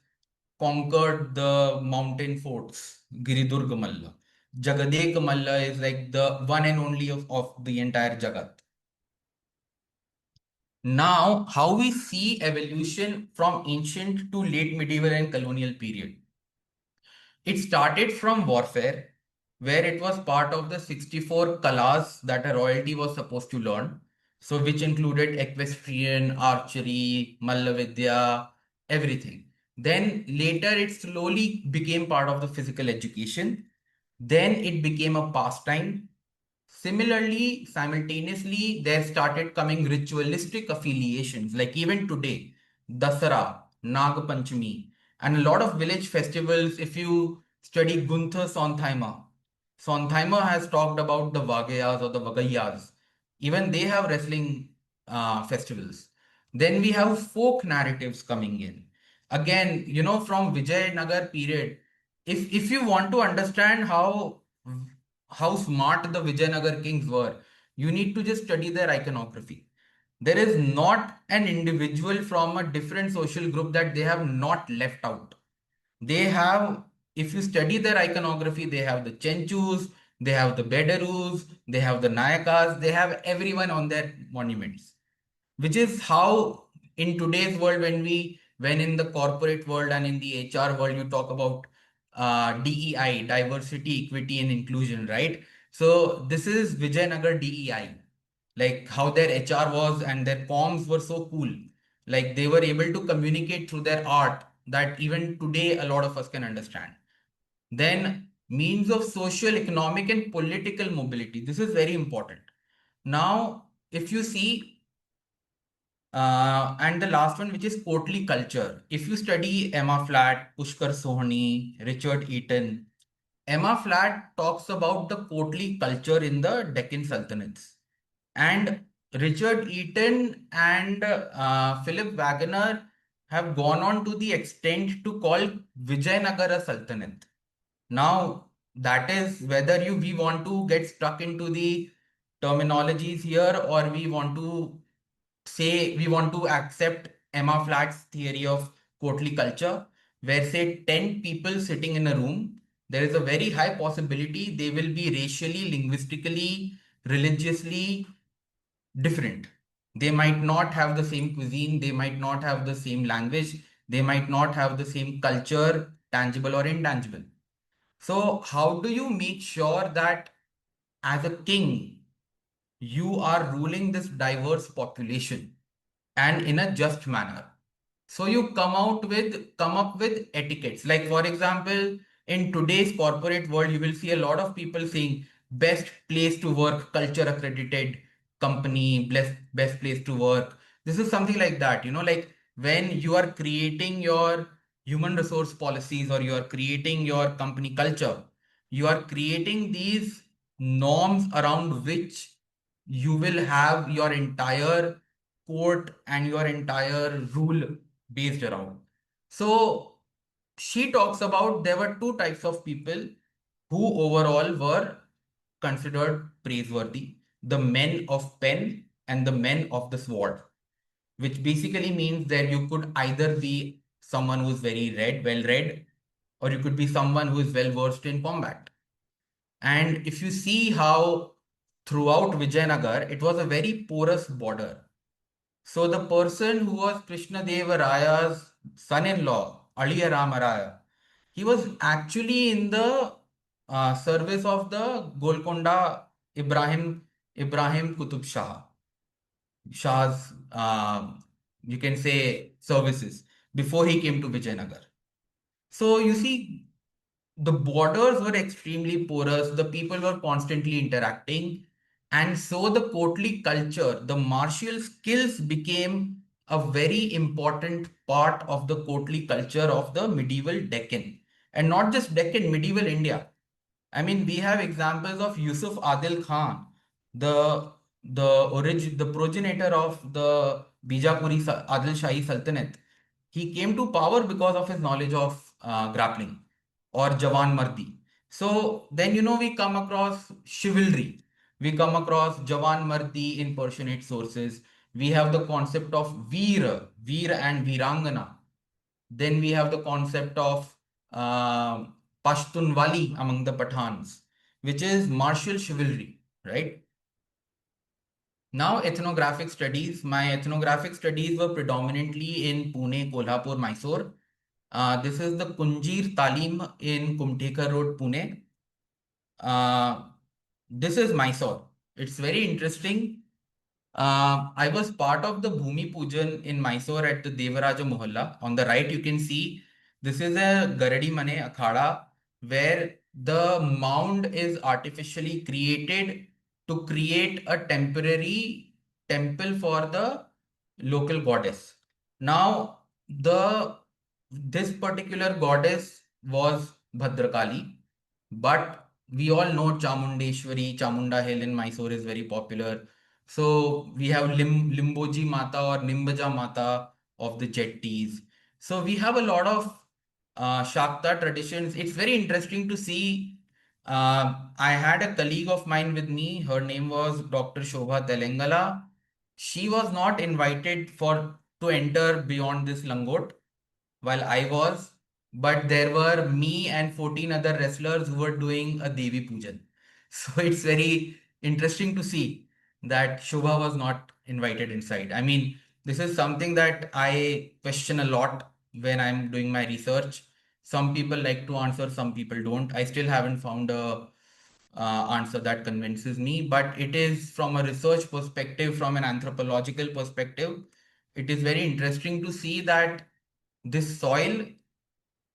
conquered the mountain forts, Giridurgamalla. Jagadekamalla is like the one and only of the entire Jagat. Now, how we see evolution from ancient to late medieval and colonial period. It started from warfare, where it was part of the 64 kalas that a royalty was supposed to learn. So, which included equestrian, archery, Mallavidya, everything. Then later it slowly became part of the physical education. Then it became a pastime. Similarly, simultaneously, there started coming ritualistic affiliations, like even today, Dasara, Nag Panchami, and a lot of village festivals. If you study Gunther Sontheimer, Sontheimer has talked about the Vagayas or the Vagayas. Even they have wrestling festivals. Then we have folk narratives coming in. Again, from Vijayanagar period, if you want to understand how smart the Vijayanagar kings were, you need to just study their iconography. There is not an individual from a different social group that they have not left out. They have, if you study their iconography, they have the Chenchus, they have the Bedarus, they have the Nayakas, they have everyone on their monuments. Which is how in today's world, when in the corporate world and in the HR world, you talk about DEI, diversity, equity, and inclusion, right? So this is Vijayanagar DEI, like how their HR was and their comms were so cool. Like they were able to communicate through their art that even today a lot of us can understand. Then means of social, economic, and political mobility. This is very important. Now, if you see, and the last one, which is courtly culture. If you study Emma Flatt, Pushkar Sohni, Richard Eaton, Emma Flatt talks about the courtly culture in the Deccan Sultanates. And Richard Eaton and Philip Wagner have gone on to the extent to call Vijayanagara Sultanate. Now, that is whether we want to get stuck into the terminologies here, or we want to say we want to accept Emma Flatt's theory of courtly culture, where say 10 people sitting in a room, there is a very high possibility they will be racially, linguistically, religiously different. They might not have the same cuisine, they might not have the same language, they might not have the same culture, tangible or intangible. So, how do you make sure that as a king, you are ruling this diverse population and in a just manner? So you come up with etiquettes. Like for example, in today's corporate world, you will see a lot of people saying best place to work, culture accredited company, best place to work. This is something like that, like when you are creating your human resource policies or you are creating your company culture, you are creating these norms around which you will have your entire court and your entire rule based around. So she talks about there were two types of people who overall were considered praiseworthy: the men of pen and the men of the sword, which basically means that you could either be someone who's very well read, or you could be someone who is well versed in combat. And if you see how throughout Vijayanagar, it was a very porous border. So the person who was Krishna Deva Raya's son-in-law, Aliya Ramaraya, he was actually in the service of the Golconda Ibrahim Qutub Shah's, you can say, services before he came to Vijayanagar. So you see, the borders were extremely porous. The people were constantly interacting. And so the courtly culture, the martial skills became a very important part of the courtly culture of the medieval Deccan. And not just Deccan, medieval India. I mean, we have examples of Yusuf Adil Khan, the the progenitor of the Adil Shahi Sultanate. He came to power because of his knowledge of grappling or Jawan Mardi. So then, we come across chivalry. We come across Jawan Mardi in Persianate sources. We have the concept of Veer and Virangana. Then we have the concept of uh, Pashtunwali among the Pathans, which is martial chivalry, right? Now, ethnographic studies. My ethnographic studies were predominantly in Pune, Kolhapur, Mysore. This is the Kunjir Talim in Kumtekar Road, Pune. Uh, this is Mysore. It's very interesting. I was part of the Bhumi Pujan in Mysore at the Devaraja Mohalla. On the right, you can see this is a Garadi Mane Akhada where the mound is artificially created to create a temporary temple for the local goddess. Now, this particular goddess was Bhadrakali, but we all know Chamundeshwari, Chamunda Hill in Mysore is very popular. So we have Limboji Mata or Nimbaja Mata of the jetties. So we have a lot of Shakta traditions. It's very interesting to see. I had a colleague of mine with me. Her name was Dr. Shobha Telengala. She was not invited for to enter beyond this langot while I was, but there were me and 14 other wrestlers who were doing a Devi Pujan. So it's very interesting to see that Shubha was not invited inside. I mean, this is something that I question a lot when I'm doing my research. Some people like to answer, some people don't. I still haven't found a answer that convinces me, but it is from a research perspective, from an anthropological perspective, it is very interesting to see that this soil,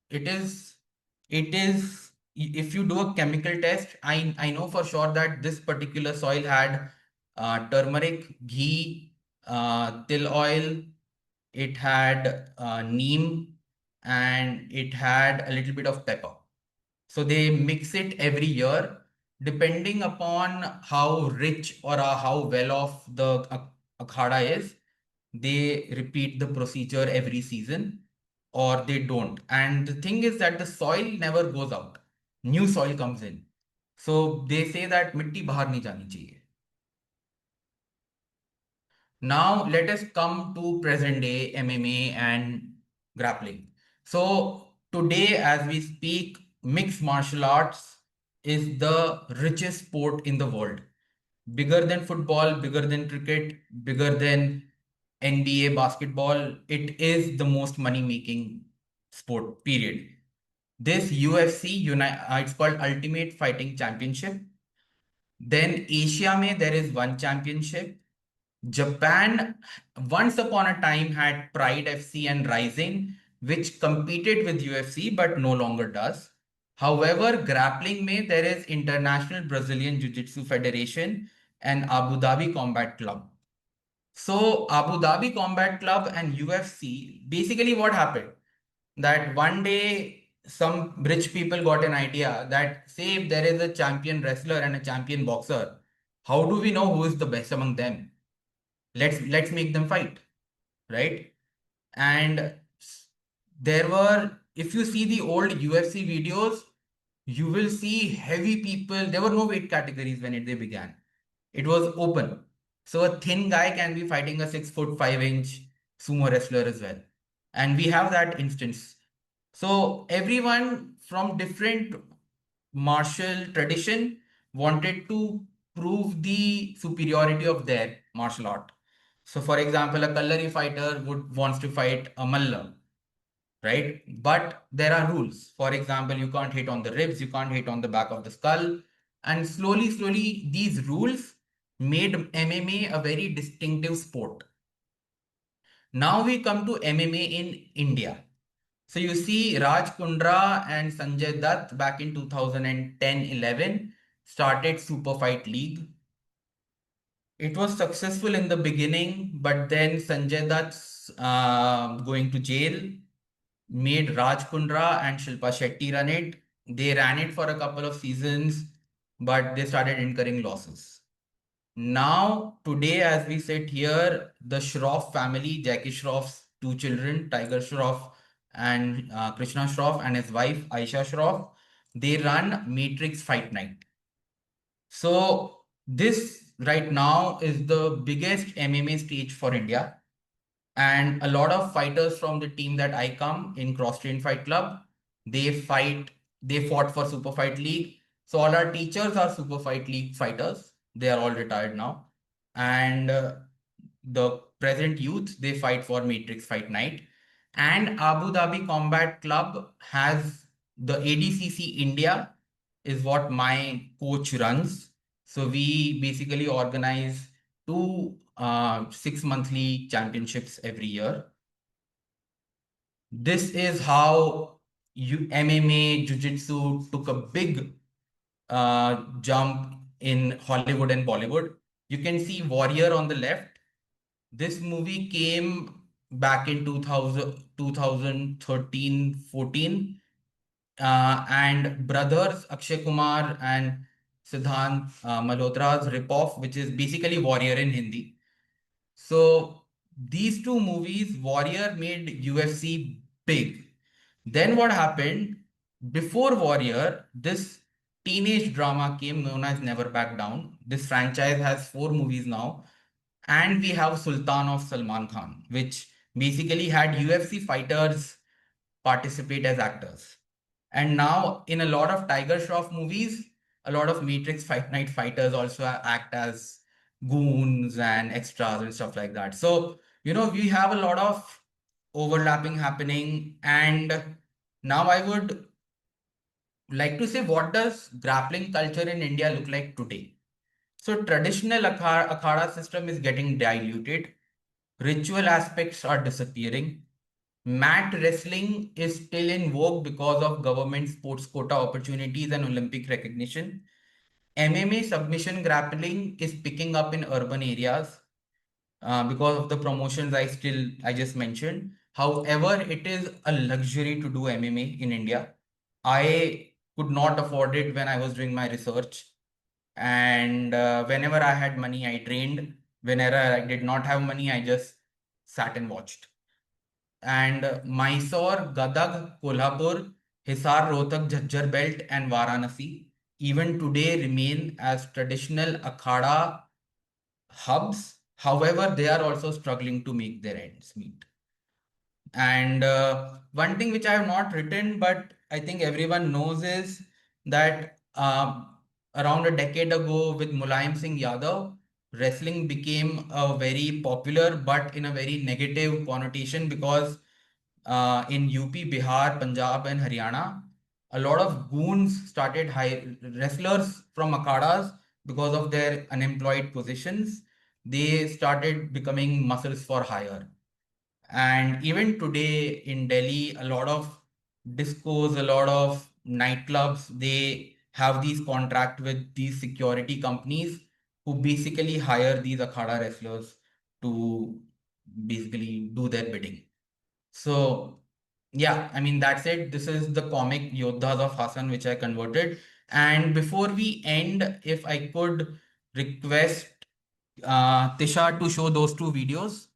it is if you do a chemical test, I know for sure that this particular soil had turmeric, ghee, till oil, it had neem, and it had a little bit of pepper. So they mix it every year, depending upon how rich or how well off the akhada is. They repeat the procedure every season or they don't. And the thing is that the soil never goes out. New soil comes in. So they say that mitti bahar nahi jani chahiye. Now let us come to present day MMA and grappling. So today, as we speak, mixed martial arts is the richest sport in the world. Bigger than football, bigger than cricket, bigger than NBA basketball. It is the most money making sport, period. This UFC, it's called Ultimate Fighting Championship. Then Asia mein there is one championship. Japan once upon a time had Pride FC and Rising, which competed with UFC but no longer does. However, grappling mein there is International Brazilian Jiu Jitsu Federation and Abu Dhabi Combat Club. So Abu Dhabi Combat Club and UFC, basically what happened? That one day some rich people got an idea that say if there is a champion wrestler and a champion boxer, how do we know who is the best among them? Let's make them fight, right? And there were, if you see the old UFC videos, you will see heavy people. There were no weight categories when they began. It was open. So a thin guy can be fighting a 6 foot 5 inch sumo wrestler as well. And we have that instance. So everyone from different martial tradition wanted to prove the superiority of their martial art. So for example, a Kallari fighter would wants to fight a Malla, right? But there are rules. For example, you can't hit on the ribs, you can't hit on the back of the skull. And slowly, these rules made MMA a very distinctive sport. Now we come to MMA in India. So you see Raj Kundra and Sanjay Dutt back in 2010-11 started Super Fight League. It was successful in the beginning, but then Sanjay Dutt's going to jail made Raj Kundra and Shilpa Shetty run it. They ran it for a couple of seasons, but they started incurring losses. Now, today, as we sit here, the Shroff family, Jackie Shroff's two children, Tiger Shroff and Krishna Shroff, and his wife, Aisha Shroff, they run Matrix Fight Night. So, this right now is the biggest MMA stage for India. And a lot of fighters from the team that I come in Cross Train Fight Club, they fight, they fought for Super Fight League. So all our teachers are Super Fight League fighters. They are all retired now. And the present youth, they fight for Matrix Fight Night. And Abu Dhabi Combat Club has the ADCC India is what my coach runs. So we basically organize two 6 monthly championships every year. This is how MMA, Jiu Jitsu took a big jump in Hollywood and Bollywood. You can see Warrior on the left. This movie came back in 2013-14, and brothers Akshay Kumar and Siddhant Malhotra's ripoff, which is basically Warrior in Hindi. So these two movies, Warrior made UFC big. Then what happened? Before Warrior, this teenage drama came known as Never Back Down. This franchise has 4 movies now. And we have Sultan of Salman Khan, which basically had UFC fighters participate as actors. And now, in a lot of Tiger Shroff movies, a lot of Matrix Fight Night fighters also act as goons and extras and stuff like that. So, we have a lot of overlapping happening. And now I would like to say, what does grappling culture in India look like today? So, traditional akhada system is getting diluted. Ritual aspects are disappearing. Mat wrestling is still in vogue because of government sports quota opportunities and Olympic recognition. MMA submission grappling is picking up in urban areas because of the promotions I just mentioned. However, it is a luxury to do MMA in India. I could not afford it when I was doing my research, and whenever I had money, I trained. Whenever I did not have money, I just sat and watched. And Mysore, Gadag, Kolhapur, Hisar, Rohtak, Jhajjar Belt, and Varanasi even today remain as traditional akhada hubs. However, they are also struggling to make their ends meet. And one thing which I have not written, but I think everyone knows is that around a decade ago with Mulayam Singh Yadav, wrestling became a very popular but in a very negative connotation because in UP, Bihar, Punjab, and Haryana, a lot of goons started wrestlers from akhadas because of their unemployed positions. They started becoming muscles for hire. And even today in Delhi, a lot of discos, a lot of nightclubs, they have these contract with these security companies who basically hire these akhada wrestlers to basically do their bidding. So, yeah, I mean, that's it. This is the comic Yodhas of Hassan, which I converted. And before we end, if I could request Tisha to show those 2 videos.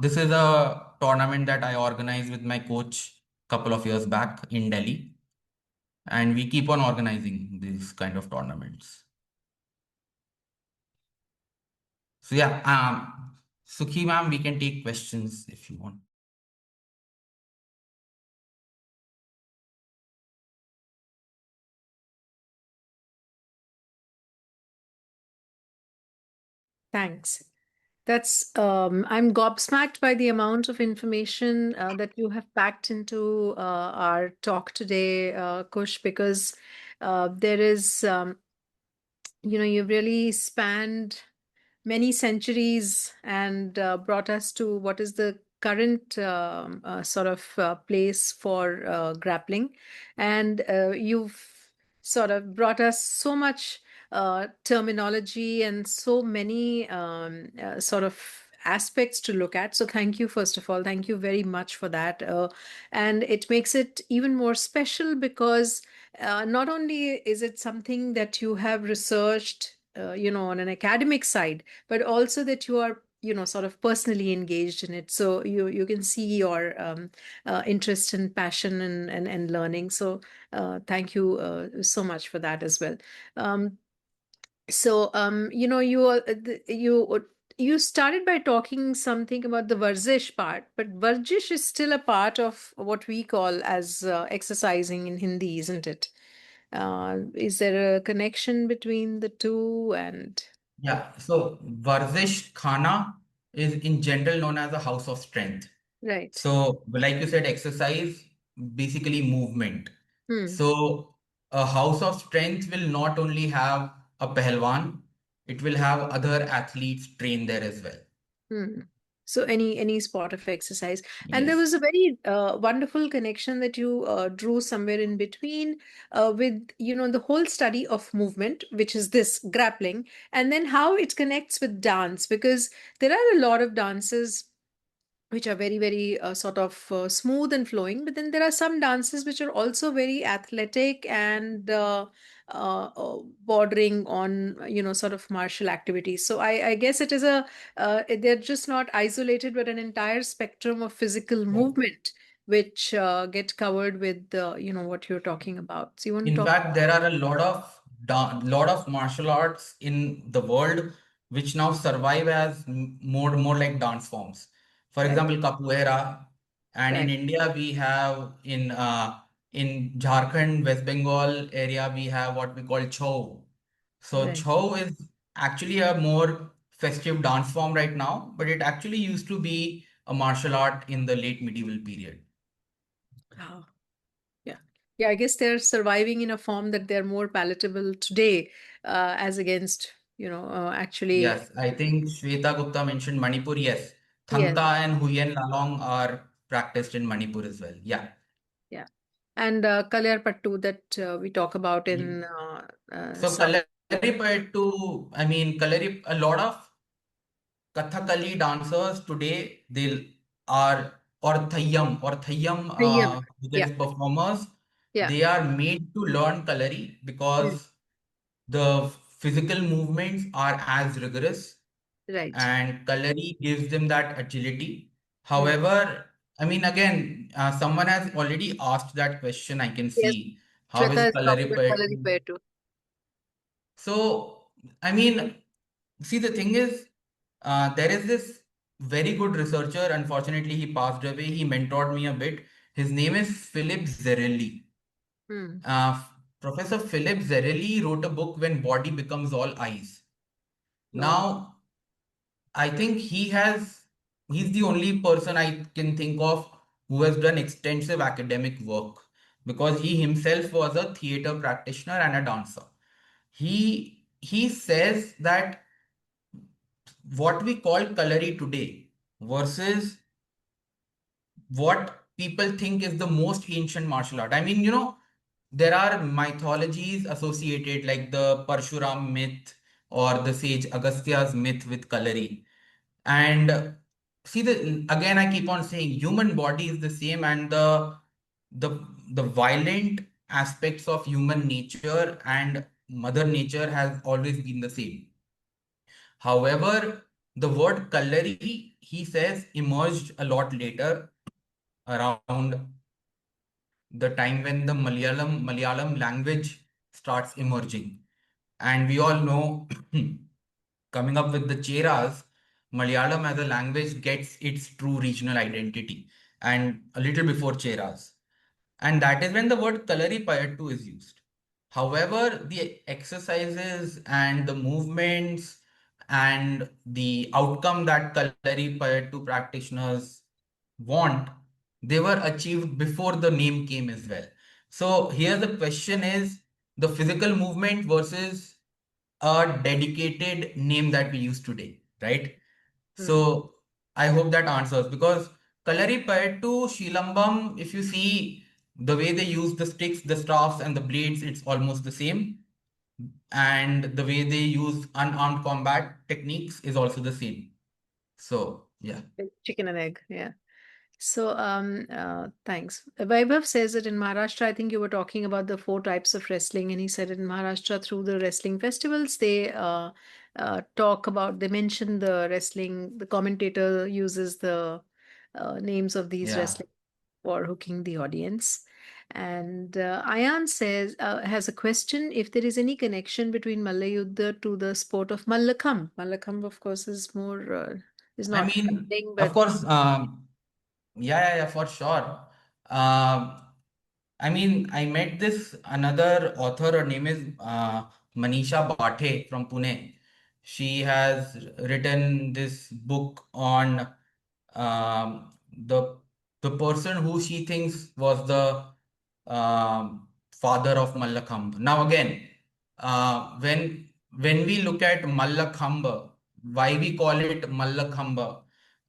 This is a tournament that I organized with my coach couple of years back in Delhi, and we keep on organizing these kind of tournaments. So yeah, Sukhi ma'am, we can take questions if you want. Thanks. I'm gobsmacked by the amount of information that you have packed into our talk today, Kush, because there is, you've really spanned many centuries and brought us to what is the current sort of place for grappling. And you've sort of brought us so much terminology and so many sort of aspects to look at. So thank you, first of all. Thank you very much for that. And it makes it even more special because not only is it something that you have researched, on an academic side, but also that you are, sort of personally engaged in it. So you can see your interest and passion and learning. So thank you so much for that as well. Um, you started by talking something about the varzish part, but varzish is still a part of what we call as exercising in Hindi, isn't it? Is there a connection between the two? And Yeah, so Varzish Khana is in general known as a house of strength. right. So, like you said, exercise, basically movement. Hmm. So, a house of strength will not only have a Pahelwan, it will have other athletes train there as well. Hmm. So any sport of exercise, and there Yes. was a very wonderful connection that you drew somewhere in between with the whole study of movement, which is this grappling, and then how it connects with dance, because there are a lot of dances which are very very sort of smooth and flowing, but then there are some dances which are also very athletic and bordering on sort of martial activities. So I guess it is they're just not isolated but an entire spectrum of physical movement which get covered with what you're talking about. So you want to In talk fact, there are a lot of martial arts in the world which now survive as more like dance forms. For right, example, capoeira, and in right, India we have in Jharkhand, West Bengal area we have what we call Chhau. So right. Chhau is actually a more festive dance form right now, but it actually used to be a martial art in the late medieval period. Oh, yeah. Yeah, I guess they're surviving in a form that they're more palatable today, as against, actually, Yes, I think Shweta Gupta mentioned Manipur. Yes, yes, Thangta and Huyen Lalong are practiced in Manipur as well. Yeah. yeah. And Kalyarpattu that we talk about in Ye- So South. Kalaripayattu, I mean Kalarip, a lot of Kathakali dancers today they are or Thayyam Yes. Yeah, dance performers. yeah. They are made to learn Kalari Mm, because the physical movements are as rigorous right. and Kalari gives them that agility. Mm. However, I mean, again, someone has already asked that question. I can Yes, see how is Shweta is talking Kalari about Kalaripayattu. so, I mean, see, the thing is, there is this very good researcher. Unfortunately, he passed away. He mentored me a bit. His name is Philip Zerelli. Mm. Uh, Professor Philip Zerelli wrote a book When Body Becomes All Eyes. No. Now, I think he's the only person I can think of who has done extensive academic work because he himself was a theater practitioner and a dancer. He says that what we call Kalari today versus what people think is the most ancient martial art. I mean, there are mythologies associated like the Parshuram myth or the sage Agastya's myth with Kalari. And see the again I keep on saying human body is the same and the the violent aspects of human nature and mother nature has always been the same. However, the word Kallari he says emerged a lot later around the time when the Malayalam language starts emerging. And we all know, coming up with the Cheras, Malayalam as a language gets its true regional identity, and a little before Cheras. And that is when the word Kalari Payattu is used. However, the exercises and the movements and the outcome that Kalari Payattu practitioners want, they were achieved before the name came as well. So here the question is the physical movement versus a dedicated name that we use today, right? Hmm. So I hope that answers, because Kalari Payattu, Shilambam, if you see the way they use the sticks, the staffs, and the blades, it's almost the same. And the way they use unarmed combat techniques is also the same. So yeah. Chicken and egg. Yeah. So, thanks. Vaibhav says that in Maharashtra, I think you were talking about the four types of wrestling, and he said in Maharashtra, through the wrestling festivals, they talk about, they mention the wrestling, the commentator uses the names of these Yeah. wrestling for hooking the audience. And Ayan says, has a question if there is any connection between Mallayuddha to the sport of Mallakhamb. Mallakhamb, of course, is more, is I not mean, fighting, of but course, yeah, for sure. Um, I mean, I met this another author. Her name is Manisha Bhathe from Pune. She has written this book on the person who she thinks was the father of Mallakhambh. Now again, when we look at Mallakhambh, why we call it Mallakhambh?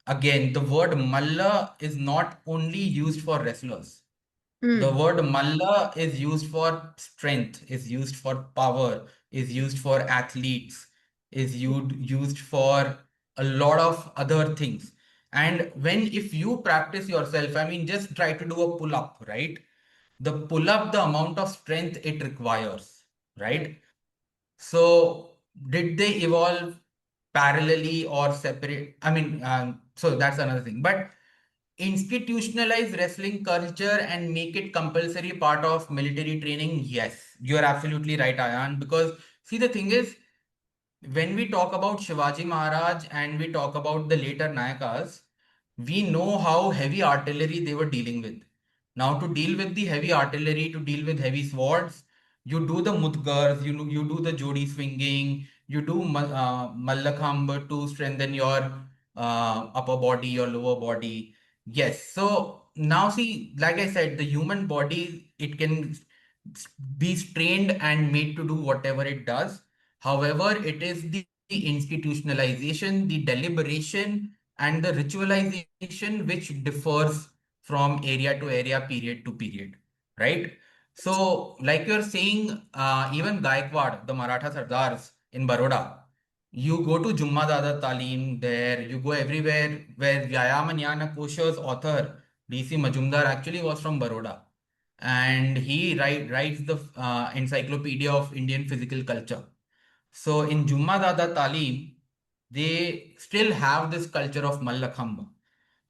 Again, the word Malla is not only used for wrestlers. The mm, word Malla is used for strength, is used for power, is used for athletes, is used for a lot of other things. And when if you practice yourself, I mean, just try to do a pull up, right? The pull up, the amount of strength it requires, correct. right? So, did they evolve parallelly or separate? I mean, so that's another thing. But institutionalize wrestling culture and make it compulsory part of military training, yes, you're absolutely right, Ayan. Because see, the thing is, when we talk about Shivaji Maharaj and we talk about the later Nayakas, we know how heavy artillery they were dealing with. Now, to deal with the heavy artillery, to deal with heavy swords, you do the mudgars, you do the jodi swinging, you do mallakhambh to strengthen your upper body, your lower body. Yes. So now see, like I said, the human body, it can be trained and made to do whatever it does. However, it is the institutionalization, the deliberation, and the ritualization which differs from area to area, period to period, right? So, like you're saying, even Gaikwad, the Maratha Sardars in Baroda, you go to Jumma Dada Talim there, you go everywhere where Vyayamanyana Kosha's author, D.C. Majumdar, actually was from Baroda. And he writes the Encyclopedia of Indian Physical Culture. So in Jumma Dada Talim, they still have this culture of Mallakhambh.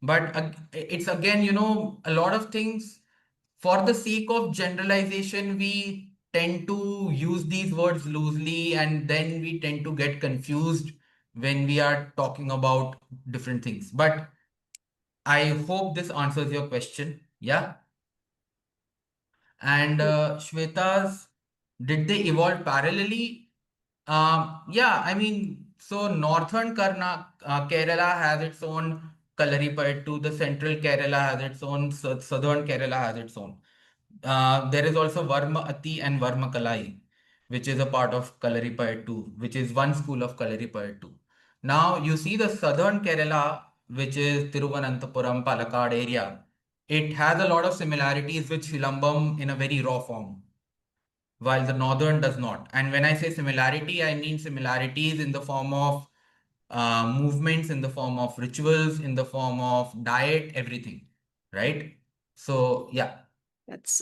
But it's again, a lot of things for the sake of generalization, we tend to use these words loosely and then we tend to get confused when we are talking about different things. But I hope this answers your question. Yeah. And Shweta's, did they evolve parallelly? Yeah, I mean, so northern Kerala has its own Kalaripayattu, the central Kerala has its own, southern Kerala has its own. There is also Varma Ati and Varma Kalai, which is a part of Kalaripayattu, which is one school of Kalaripayattu. Now, you see the southern Kerala, which is Tiruvananthapuram, Palakkad area, it has a lot of similarities with Shilambam in a very raw form, while the northern does not. And when I say similarity, I mean similarities in the form of movements, in the form of rituals, in the form of diet, everything, right? So, yeah. That's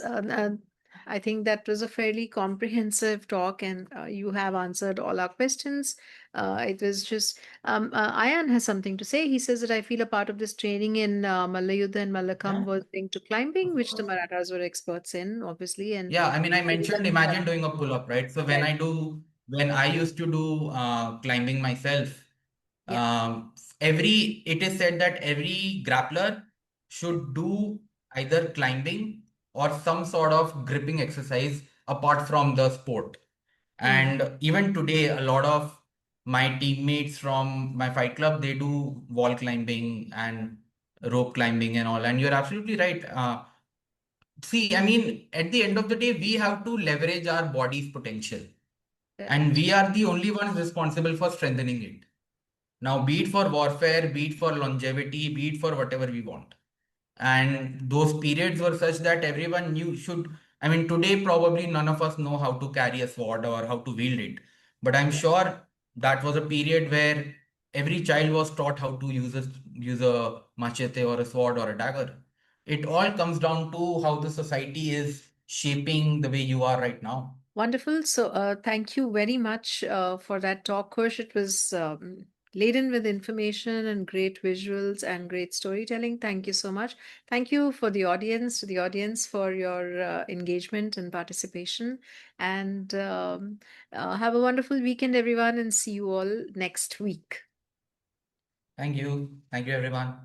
I think that was a fairly comprehensive talk, and you have answered all our questions. It was just, Ayan has something to say. He says that I feel a part of this training in Mallayuddha and Mallakhamb Yeah, was linked to climbing, of which the course. Marathas were experts in, obviously. And Yeah, I mean, I maybe mentioned that's, imagine doing a pull-up, right? So right. when I used to do climbing myself, Yeah. it is said that every grappler should do either climbing or some sort of gripping exercise apart from the sport. Mm. And even today, a lot of my teammates from my fight club, they do wall climbing and rope climbing and all. And you're absolutely right. See, I mean, at the end of the day, we have to leverage our body's potential, and Correct. we are the only ones responsible for strengthening it. Now, be it for warfare, be it for longevity, be it for whatever we want. And those periods were such that everyone knew should. I mean, today probably none of us know how to carry a sword or how to wield it. But I'm Right. sure that was a period where every child was taught how to use a machete or a sword or a dagger. It all comes down to how the society is shaping the way you are right now. Wonderful. So, thank you very much for that talk, Kush. It was laden with information and great visuals and great storytelling. Thank you so much. Thank you for to the audience for your engagement and participation. And have a wonderful weekend, everyone, and see you all next week. Thank you. Thank you, everyone.